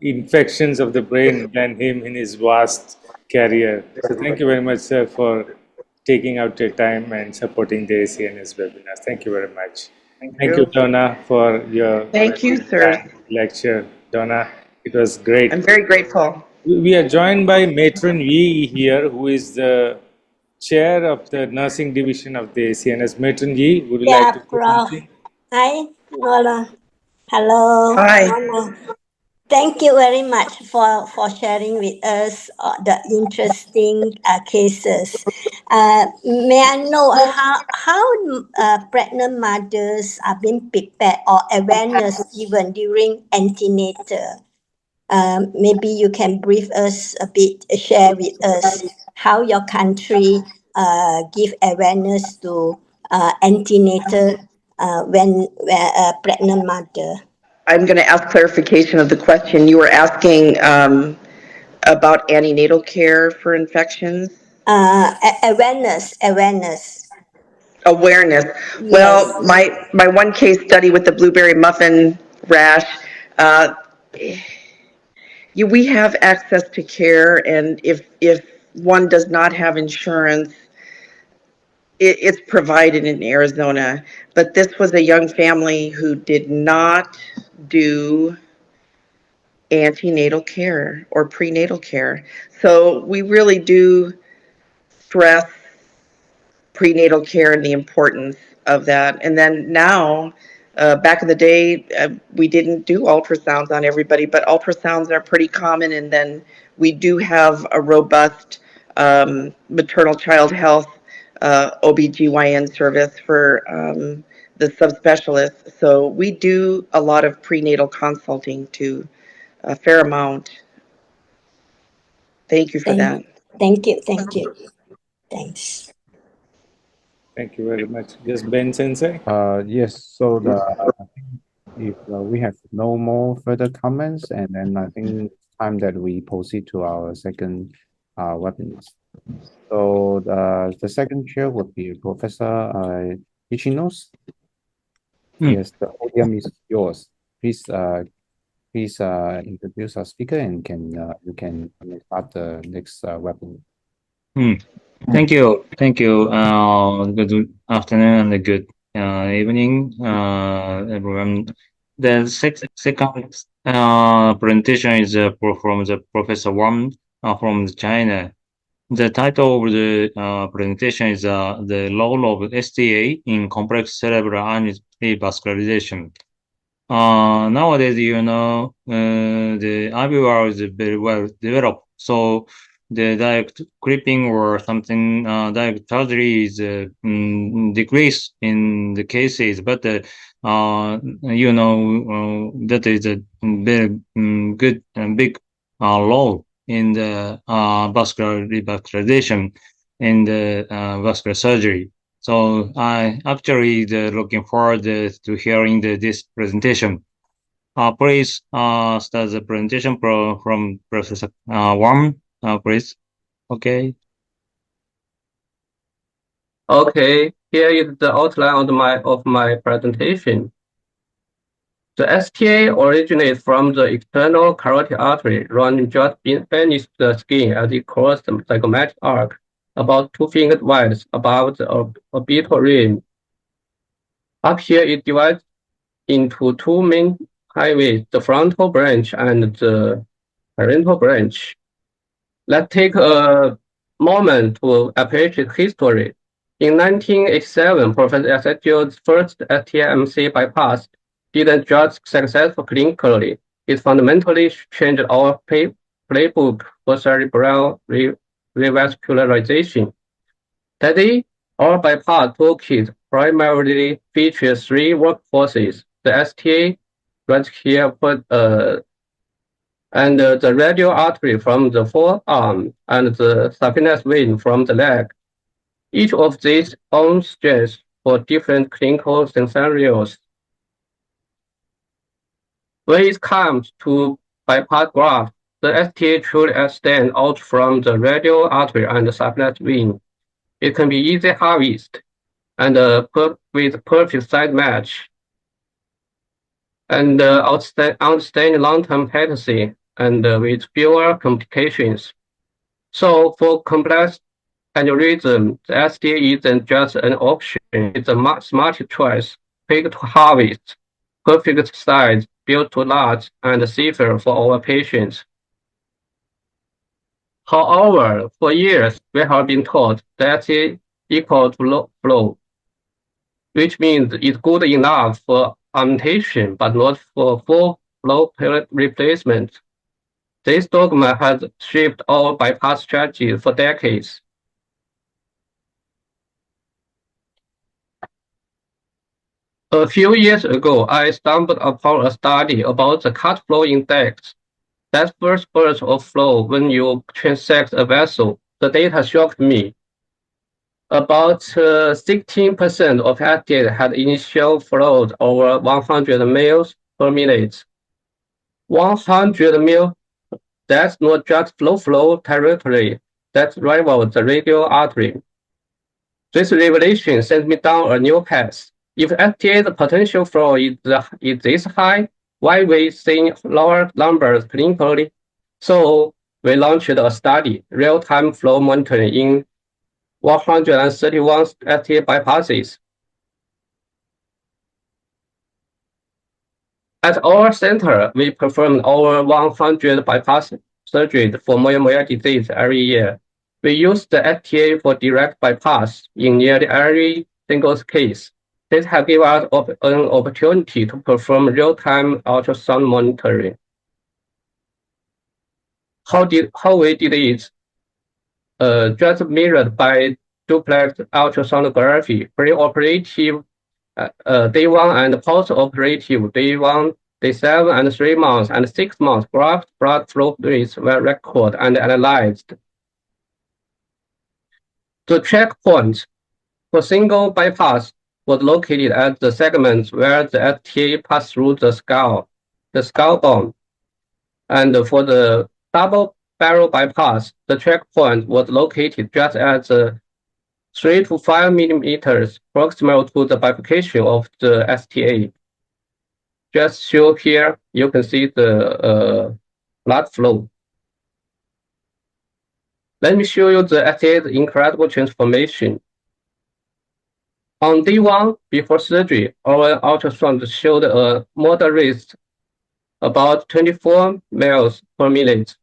infections of the brain than him in his vast career. So thank you very much, sir, for taking out your time and supporting the ACNS webinar. Thank you very much. Thank you, Donna, for your Thank you, sir. lecture. Donna, it was great. I'm very grateful. We are joined by Matron Yi here, who is the chair of the nursing division of the CNS. Matron Yi, would you like to say something? Hi, Nola. Hello. Hi. Nola. Thank you very much for sharing with us the interesting cases. May I know how pregnant mothers are being prepared or awareness given during antenatal? Maybe you can brief us a bit, share with us how your country give awareness to antenatal when a pregnant mother. I'm going to ask clarification of the question. You were asking about antenatal care for infections? Awareness. Awareness. Yes. Well, my one case study with the blueberry muffin rash, we have access to care, and if one does not have insurance, it's provided in Arizona. But this was a young family who did not do antenatal care or prenatal care. So we really do stress prenatal care and the importance of that. And then now, back in the day, we didn't do ultrasounds on everybody, but ultrasounds are pretty common. And then we do have a robust maternal child health OBGYN service for the subspecialists. So we do a lot of prenatal consulting to a fair amount. Thank you for that. Thank you. Thanks. Thank you very much. Yes, Ben Sensei? Yes, so I think if we have no more further comments, and then I think it's time that we proceed to our second webinar. So the second chair would be Professor Ichinos. Yes, the podium is yours. Please introduce our speaker, and you can start the next webinar. Thank you. Good afternoon and good evening, everyone. The second presentation is from the Professor Wang from China. The title of the presentation is the role of STA in complex cerebral vascularization. Nowadays, the IVR is very well developed, so the direct clipping or something direct surgery is decreased in the cases, but that is a very good and big role in the vascular revascularization in the vascular surgery. So I actually looking forward to hearing this presentation. please start the presentation from Professor Wang, please. Okay. Okay, here is the outline of my presentation. The STA originates from the external carotid artery running just beneath the skin as it crosses the zygomatic arc, about 2 fingers wide above the orbital rim. Up here, it divides into two main highways, the frontal branch and the parental branch. Let's take a moment to appreciate history. In 1987, Professor Ezekiel's first STA-MC bypass didn't just successful clinically, it fundamentally changed our playbook for cerebral revascularization. Today, our bypass toolkit primarily features three workforces: the STA, right here, and the radial artery from the forearm, and the saphenous vein from the leg. Each of these owns stress for different clinical scenarios. When it comes to bypass graft, the STA truly stands out from the radial artery and the saphenous vein. It can be easy harvest and with perfect side match, and outstanding long-term patency, and with fewer complications. So for complex aneurysm, the STA isn't just an option, it's a smart choice, quick to harvest, perfect size, built to last, and safer for our patients. However, for years, we have been taught that STA equals flow, which means it's good enough for augmentation, but not for full flow replacement. This dogma has shaped our bypass strategy for decades. A few years ago, I stumbled upon a study about the cut flow index. That first burst of flow when you transect a vessel. The data shocked me. About 16% of STA had initial flow over 100 mL per minute. 100 mL, that's not just flow territory, that rivals the radial artery. This revelation sent me down a new path. If STA's potential flow is this high, why we see lower numbers clinically? So we launched a study, real-time flow monitoring in 131 STA bypasses. At our center, we performed over 100 bypass surgeries for motor disease every year. We use the STA for direct bypass in nearly every single case. This has given us an opportunity to perform real-time ultrasound monitoring. How we did it? Just mirrored by duplex ultrasonography, pre-operative day 1 and post-operative day 1, day 7, and 3 months and 6 months graft blood flow rates were recorded and analyzed. The checkpoint for single bypass was located at the segments where the STA passed through the skull bone. And for the double barrel bypass, the checkpoint was located just at the 3 to 5 millimeters proximal to the bifurcation of the STA. Just show here, you can see the blood flow. Let me show you the STA's incredible transformation. On day 1, before surgery, our ultrasound showed a moderate, about 24 mL per minute.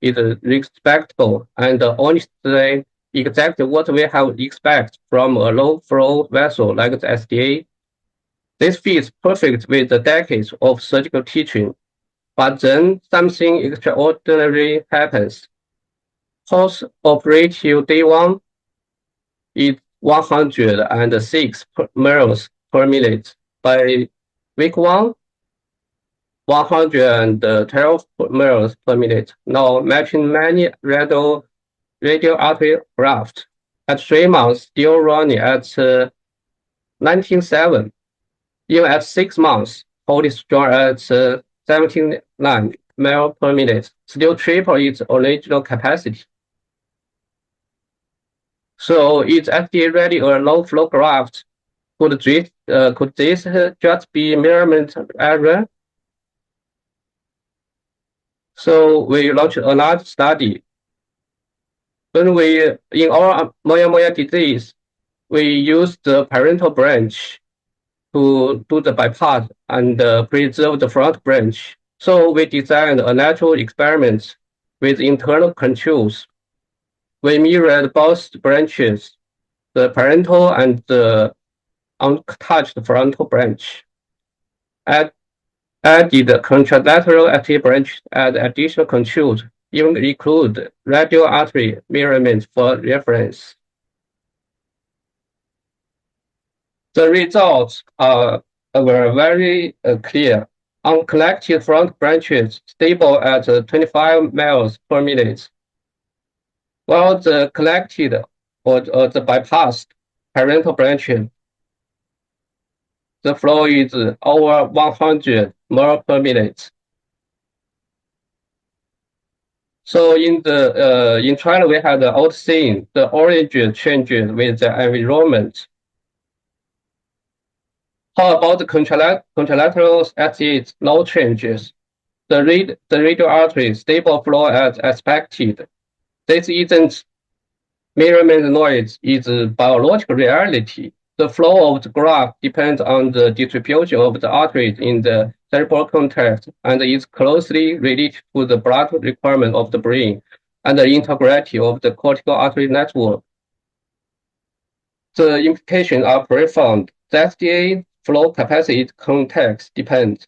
It's respectable and honestly exactly what we have expected from a low flow vessel like the STA. This fits perfect with the decades of surgical teaching. But then something extraordinary happens. Post-operative day 1 is 106 mL per minute. By week 1, 112 mL per minute. Now matching many radial artery graft. At 3 months, still running at 19.7. Even at 6 months, holding strong at 79 ml per minute, still triple its original capacity. So is FDA ready a low flow graft? Could this just be measurement error? So we launched another study. When in our moya disease, we use the parental branch to do the bypass and preserve the front branch. So we designed a natural experiment with internal controls. We mirrored both branches, the parental and the untouched frontal branch. Added contralateral active branch as additional controls, even include radial artery measurements for reference. The results were very clear. Unconnected front branches stable at 25 miles per minute, while the connected or the bypassed parental branches, the flow is over 100 ml per minute. So in trial we had the old scene, the orange changes with the environment. How about the contralateral STAs? No changes. The radial artery stable flow as expected. This isn't measurement noise, it's biological reality. The flow of the graph depends on the distribution of the arteries in the cerebral context and is closely related to the blood requirement of the brain and the integrity of the cortical artery network. The implications are profound. The STA flow capacity context depends.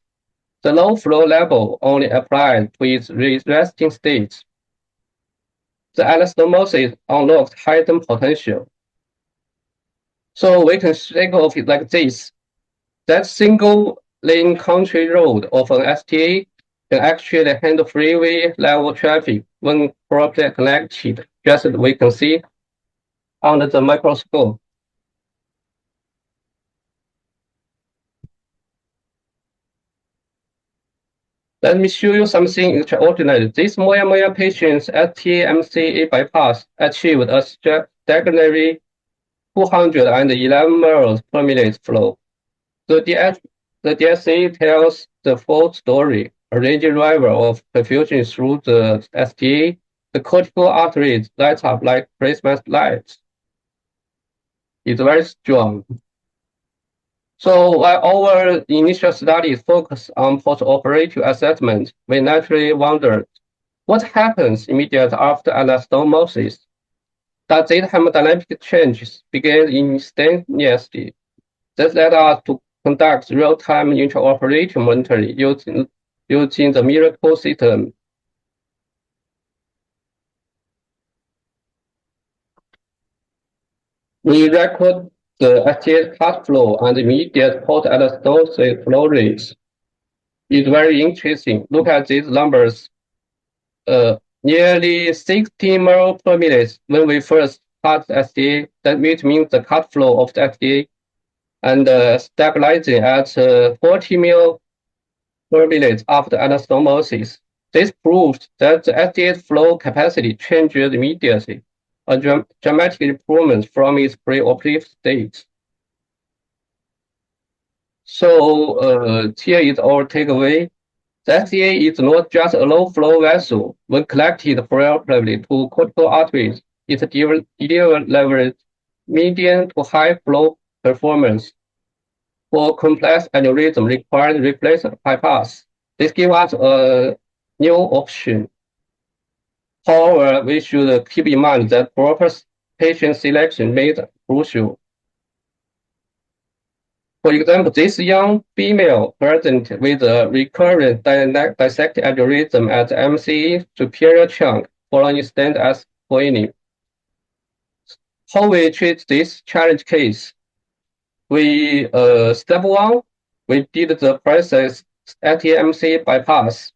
The low flow level only applies to its resting state. The anastomosis unlocks hidden potential. So we can think of it like this. That single lane country road of an STA can actually handle freeway level traffic when properly connected, just as we can see under the microscope. Let me show you something extraordinary. This moya patient's STA-MCA bypass achieved a staggering 211 mL per minute flow. The DSA tells the full story, a range driver of perfusion through the STA. The cortical arteries light up like Christmas lights. It's very strong. So while our initial studies focused on post-operative assessment, we naturally wondered, what happens immediately after anastomosis? Does this hemodynamic changes begin instantaneously? This led us to conduct real-time intraoperative monitoring using the Miracle system. We record the STA cut flow and immediate post-anastomosis flow rates. It's very interesting. Look at these numbers. Nearly 60 ml per minute when we first cut STA. That means the cut flow of the STA and stabilizing at 40 ml per minute after anastomosis. This proves that the STA flow capacity changes immediately, a dramatic improvement from its pre-operative state. So here is our takeaway. The STA is not just a low-flow vessel. When collected properly to cortical arteries, it delivers medium to high flow performance. For complex aneurysm requiring replacement bypass, this gives us a new option. However, we should keep in mind that proper patient selection is crucial. For example, this young female present with a recurrent dissected aneurysm at the MCE superior trunk following standard screening. How we treat this challenge case? We step one, we did the process STA-MCA bypass.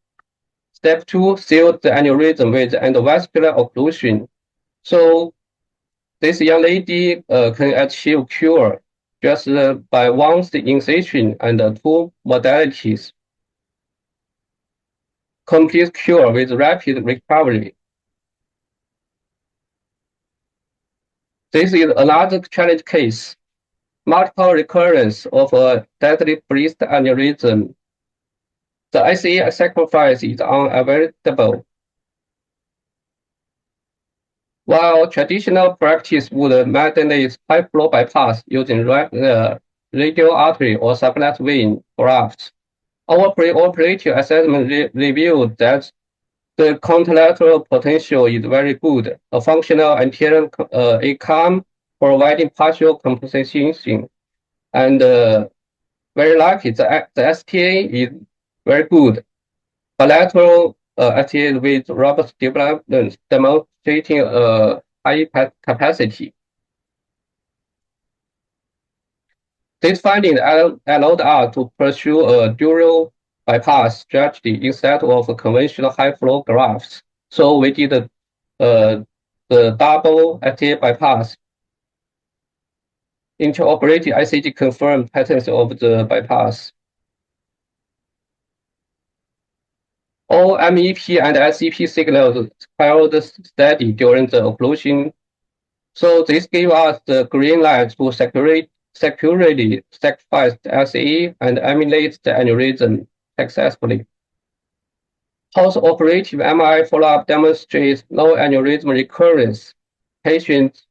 Step two, sealed the aneurysm with endovascular occlusion. So this young lady can achieve cure just by one incision and two modalities. complete cure with rapid recovery. This is another challenge case. Multiple recurrence of a deadly breast aneurysm. The ACE sacrifice is unavoidable. While traditional practice would mandate high flow bypass using radial artery or subclass vein grafts, our preoperative assessment revealed that the contralateral potential is very good. A functional anterior ACAM providing partial compensation, and very lucky the STA is very good. Bilateral STA with robust development demonstrating a high capacity. This finding allowed us to pursue a dual bypass strategy instead of conventional high flow grafts. So we did the double STA bypass. Interoperative ICG confirmed patterns of the bypass. All MEP and SCP signals held steady during the occlusion. So this gave us the green light to securely sacrifice the SE and emulate the aneurysm successfully. Post-operative MRI follow-up demonstrates no aneurysm recurrence. Patient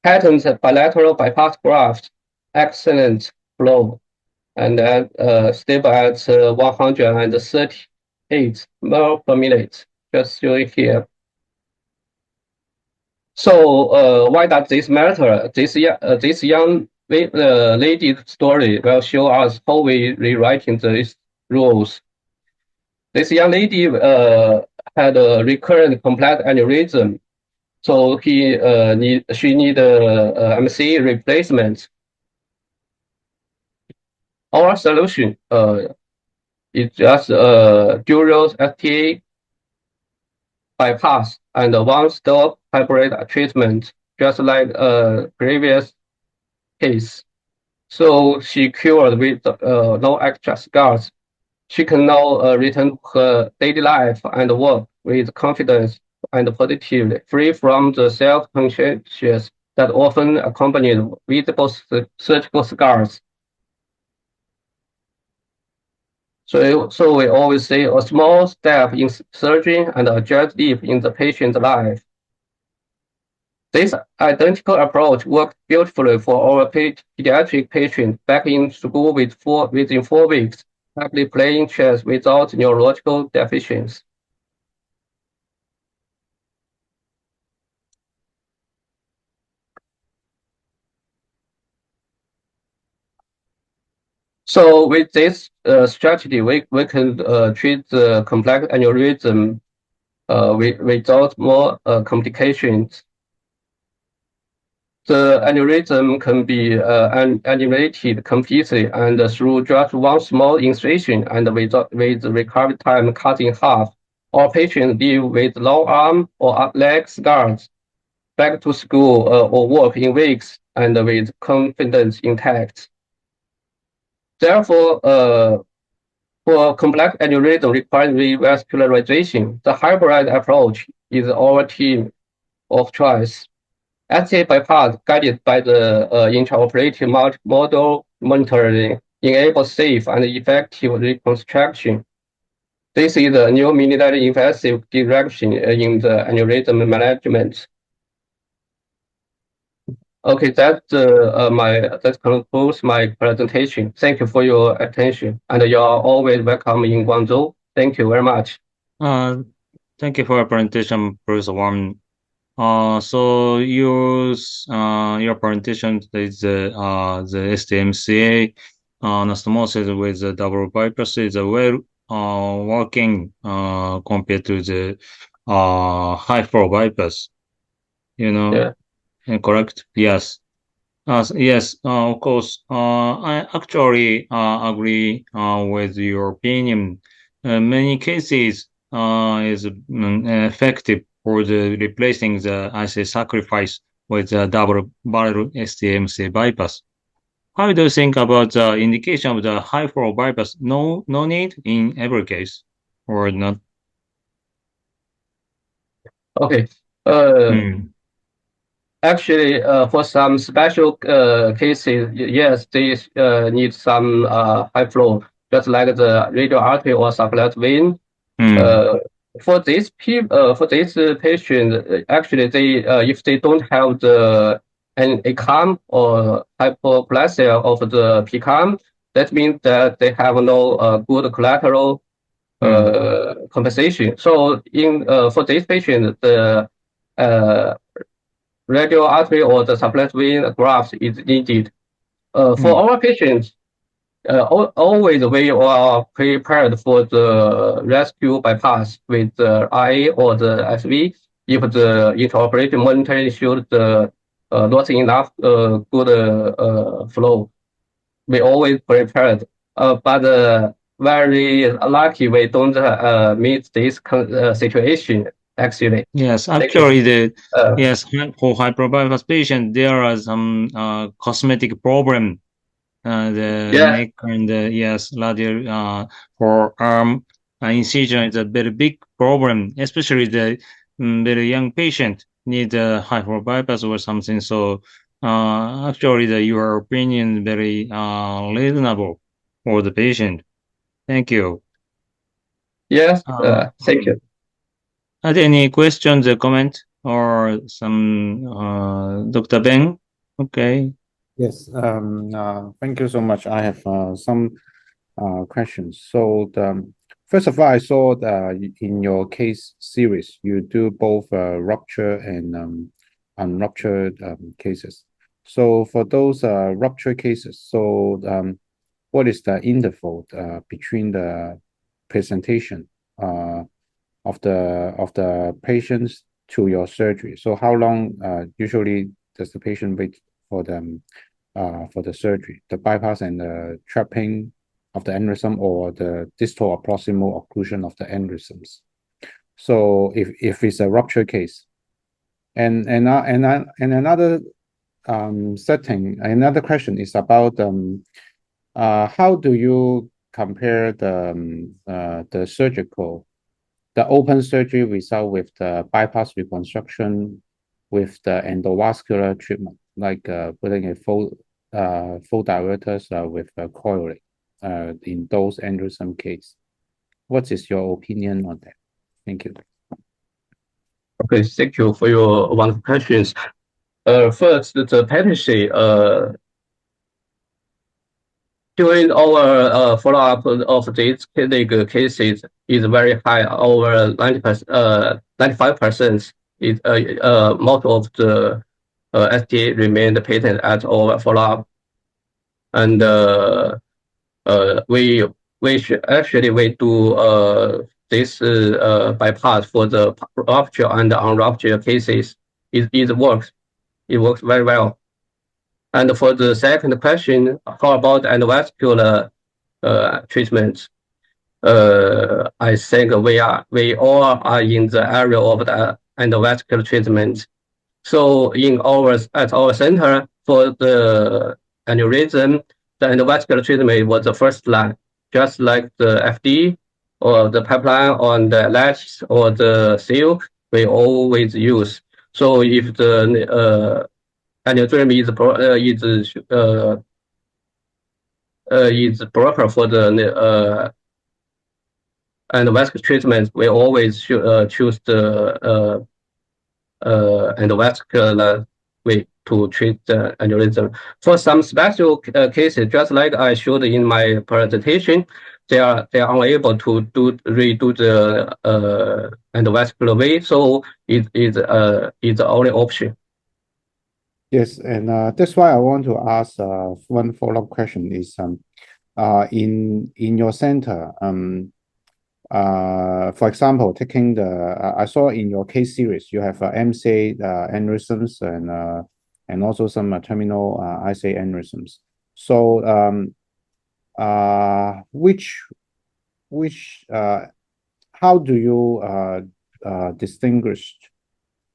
patterns bilateral bypass graft, excellent flow, and stable at 138 ml per minute, just showing here. So why does this matter? This young lady's story will show us how we rewriting these rules. This young lady had a recurrent complex aneurysm, so she need MC replacement. Our solution is just dual STA bypass and one-stop hybrid treatment, just like previous case. So she cured with no extra scars. She can now return to her daily life and work with confidence and positively, free from the self-conscious that often accompanied visible surgical scars. So we always say a small step in surgery and a giant leap in the patient's life. This identical approach worked beautifully for our pediatric patient back in school within 4 weeks, happily playing chess without neurological deficiency. So with this strategy, we can treat the complex aneurysm without more complications. The aneurysm can be animated completely and through just one small incision and with recovery time cut in half. Our patients live with long arm or leg scars, back to school or work in weeks and with confidence intact. Therefore, for complex aneurysm requiring revascularization, the hybrid approach is our team of choice. STA bypass, guided by the intraoperative model monitoring, enables safe and effective reconstruction. This is a new minimally invasive direction in the aneurysm management. Okay, that concludes my presentation. Thank you for your attention, and you are always welcome in Guangzhou. Thank you very much. Thank you for your presentation, Professor Wang. So your presentation is the STMCA anastomosis with the double bypass is well working compared to the high flow bypass. You know. Yeah. Correct? Yes. Yes, of course. I actually agree with your opinion. Many cases is effective for the replacing the IC sacrifice with a double barrel STMC bypass. How do you think about the indication of the high flow bypass? No need in every case, or not? Okay. Mm. Actually, for some special cases, yes, they need some high flow, just like the radial artery or subclavian vein. Mm. For this patient, actually, they if they don't have an ACAM or hypoplasia of the PCAM, that means that they have no good collateral compensation. So in for this patient, the radial artery or the subclavian vein grafts is needed. For our patients, always we are prepared for the rescue bypass with the IA or the SV if the intraoperative monitoring shows the not enough good flow. We always prepared, but very lucky we don't meet this situation actually. Yes, Thank you. actually, yes, for hyperbypass patient, there are some cosmetic problem. The Yeah. neck and yes, lateral forearm incision is a very big problem, especially the very young patient need a hyperbypass or something. So actually, your opinion very reasonable for the patient. Thank you. Yes. Thank you. Are there any questions or comment or some Dr. Ben? Okay. Yes, thank you so much. I have some questions. So first of all, I saw in your case series, you do both rupture and unruptured cases. So for those rupture cases, so what is the interval between the presentation of the patients to your surgery? So how long usually does the patient wait for the surgery, the bypass and the trapping of the aneurysm or the distal or proximal occlusion of the aneurysms? So if it's a rupture case, and another setting, another question is about how do you compare the surgical, the open surgery result with the bypass reconstruction with the endovascular treatment, like putting a full diverters with coiling in those aneurysm case? What is your opinion on that? Thank you. Okay, thank you for your wonderful questions. First, the patency, during our follow-up of these clinical cases is very high, over 90%, 95%. Most of the STA remained patent at our follow-up, and we should actually we do this bypass for the rupture and unruptured cases. It works. It works very well. And for the second question, how about endovascular treatment? I think we all are in the area of the endovascular treatment. So at our center for the aneurysm, the endovascular treatment was the first line, just like the FD or the pipeline on the latch or the seal, we always use. So if the aneurysm is proper for the endovascular treatment, we always choose the endovascular way to treat the aneurysm. For some special cases, just like I showed in my presentation, they are unable to redo the endovascular way, so it is the only option. Yes, and that's why I want to ask one follow-up question is in your center, for example, taking I saw in your case series you have MCA aneurysms and also some terminal ICA aneurysms. So how do you distinguish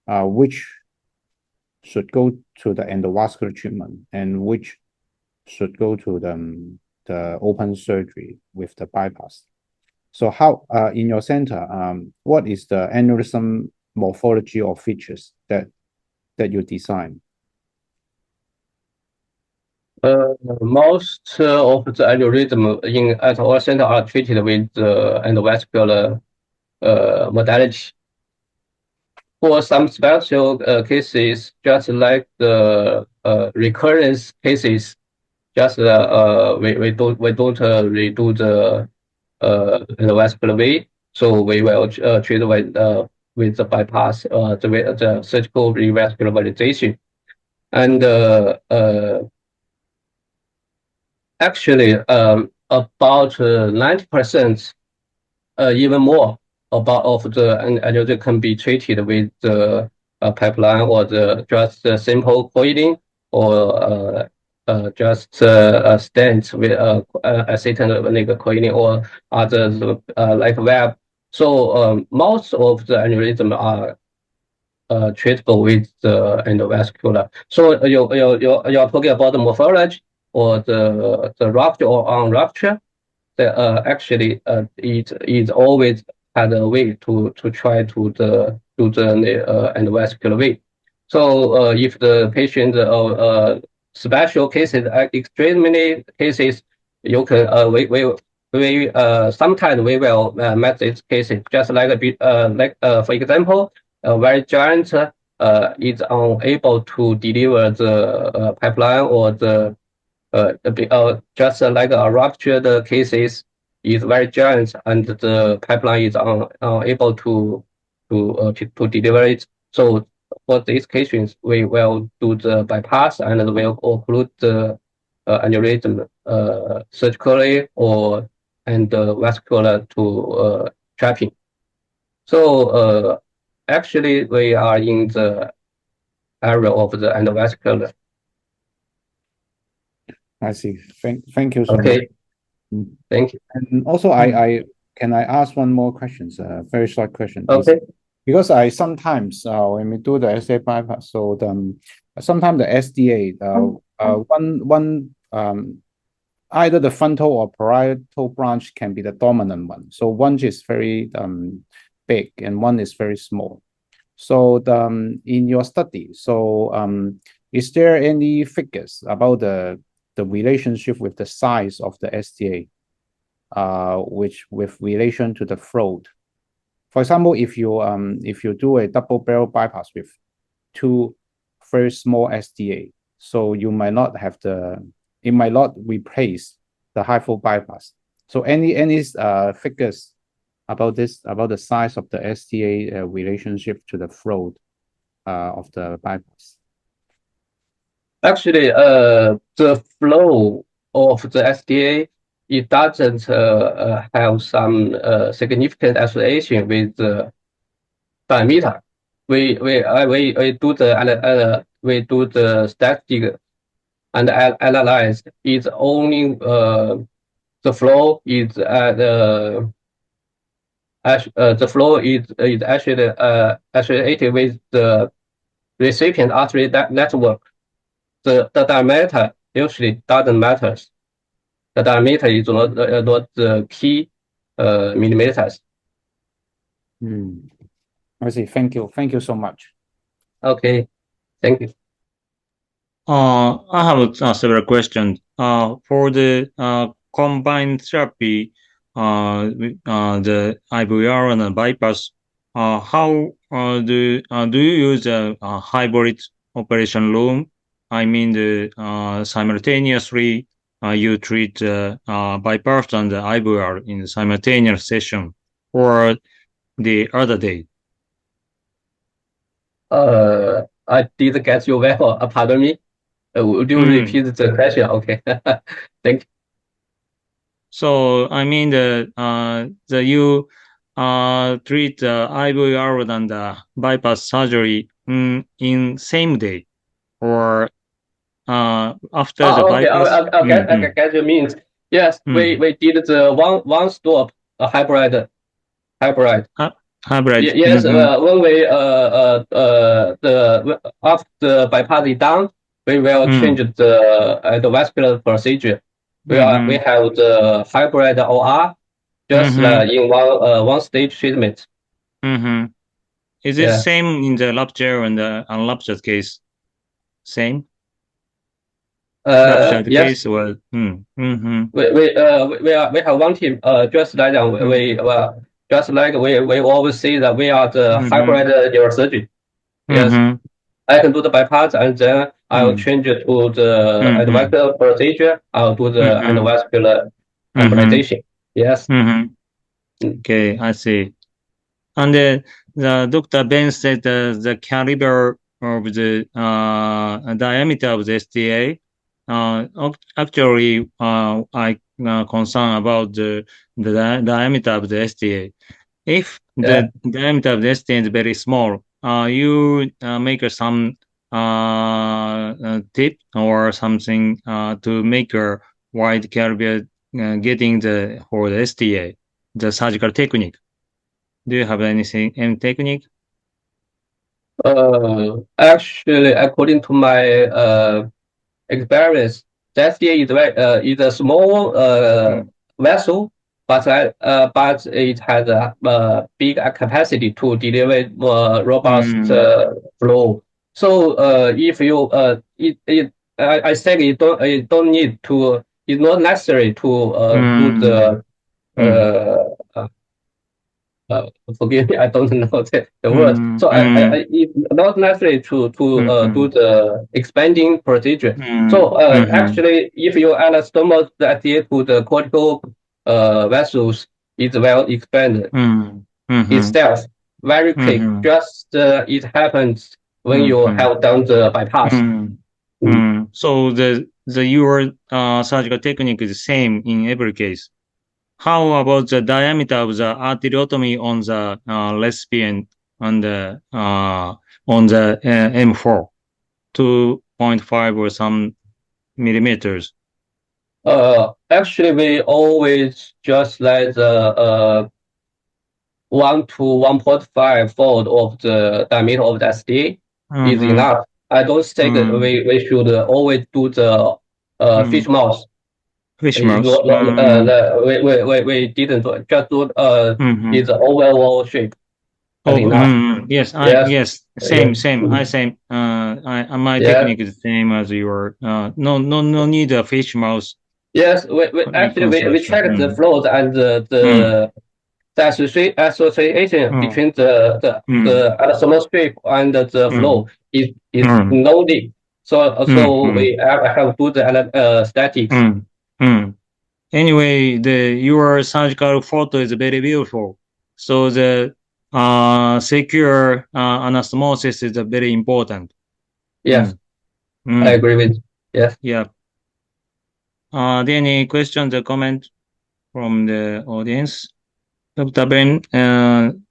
which should go to the endovascular treatment and which should go to the open surgery with the bypass? So how in your center, what is the aneurysm morphology or features that you design? Most of the aneurysm at our center are treated with endovascular modality. For some special cases, just like the recurrence cases, just we don't redo the endovascular way, so we will treat with the bypass, the surgical revascularization, and actually about 90%, even more, of the aneurysm can be treated with the pipeline or just simple coiling or just stents with acetate coiling or others like web. So most of the aneurysm are treatable with the endovascular. So you're talking about the morphology or the rupture or unrupture. Actually it is always had a way to try to do the endovascular way. So if the patient special cases, extremely cases, you can we sometimes we will match these cases just like a bit for example, a very giant is unable to deliver the pipeline or the just like a ruptured cases is very giant and the pipeline is unable to deliver it. So for these cases, we will do the bypass and will occlude the aneurysm surgically or vascular to trapping. So actually, we are in the area of the endovascular. I see. Thank you so Okay. much. Thank you. And also, I can I ask one more question? Very short question. Okay. Because I sometimes when we do the STA bypass, so sometimes the STA one either the frontal or parietal branch can be the dominant one. So one is very big and one is very small. So in your study, so is there any figures about the relationship with the size of the STA, which with relation to the float? For example, if you do a double barrel bypass with two very small STA, so you might not have it might not replace the high flow bypass. So any figures about this, about the size of the STA relationship to the float of the bypass? Actually, the flow of the STA, it doesn't have some significant association with the diameter. We do the static and analyze. It's only the flow is the flow is actually associated with the recipient artery network. The diameter usually doesn't matter. The diameter is not the key millimeters. I see. Thank you. Thank you so much. Okay. Thank you. I have several questions. For the combined therapy, the IVR and the bypass, how do you use a hybrid operation room? I mean, simultaneously you treat bypass and the IVR in the simultaneous session, or the other day? I did get you well. Pardon me. Would you repeat the question? Okay. Thank you. So I mean you treat IVR and the bypass surgery in same day or after the Okay. bypass? I get your means. Yes, we did the one stop hybrid. Hybrid. Yes, when we after the bypass is done, we will change the endovascular procedure. We have the hybrid OR just in one stage treatment. Is it same in the rupture and the unruptured case? Same? Ruptured case or we have one team. Just like we always say that we are the hybrid neurosurgeon. Yes. I can do the bypass and then I will change it to the endovascular procedure. I'll do the endovascular embolization. Yes. Okay, I see. And the Dr. Ben said the caliber of the diameter of the STA. Actually, I concern about the diameter of the STA. If the diameter of the STA is very small, you make some tip or something to make a wide caliber getting for the STA, the surgical technique. Do you have any technique? Actually, according to my experience, the STA is a small vessel, but it has a big capacity to deliver robust flow. So if you I said it don't need to. It's not necessary to do the forgive me, I don't know the word. So it's not necessary to do the expanding procedure. So actually, if you add a stomach STA to the cortical vessels, it's well expanded itself, very quick. Just it happens when you have done the bypass. So your surgical technique is the same in every case. How about the diameter of the arteriotomy on the lesbian and on the M4, 2.5 or some millimeters? Actually, we always just like the 1 to 1.5 fold of the diameter of the STA is enough. I don't think we should always do the fish mouth. Fish mouth. We didn't just do its overall shape. Yes, yes, same. I same. My technique is the same as your. No need a fish mouth. Yes, we checked the flows and the association between the anastomotic strip and the flow is no deep. So we have to do the statics. Anyway, your surgical photo is very beautiful. So the secure anastomosis is very important. Yes, I agree with. Yes. Yeah. Are there any questions or comments from the audience? Dr. Ben,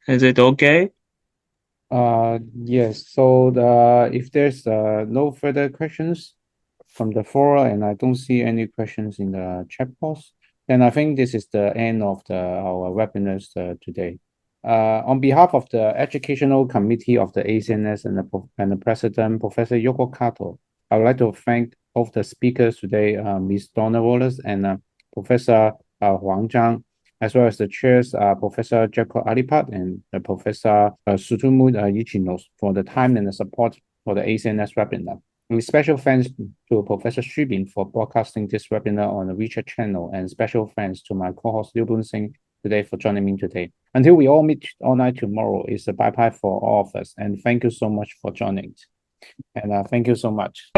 is it okay? Yes. So if there's no further questions from the floor, and I don't see any questions in the chat box, then I think this is the end of our webinars today. On behalf of the Educational Committee of the ACNS and the President, Professor Yoko Kato, I would like to thank both the speakers today, Ms. Donna Wallace and Professor Huang Zhang, as well as the chairs, Professor Jacob Alipat and Professor Sutomu Ichinos, for the time and the support for the ACNS webinar. With special thanks to Professor Shubin for broadcasting this webinar on the WeChat channel, and special thanks to my co-host Liu Bunsing today for joining me today. Until we all meet all night tomorrow, it's a bye-bye for all of us, and thank you so much for joining. And thank you so much.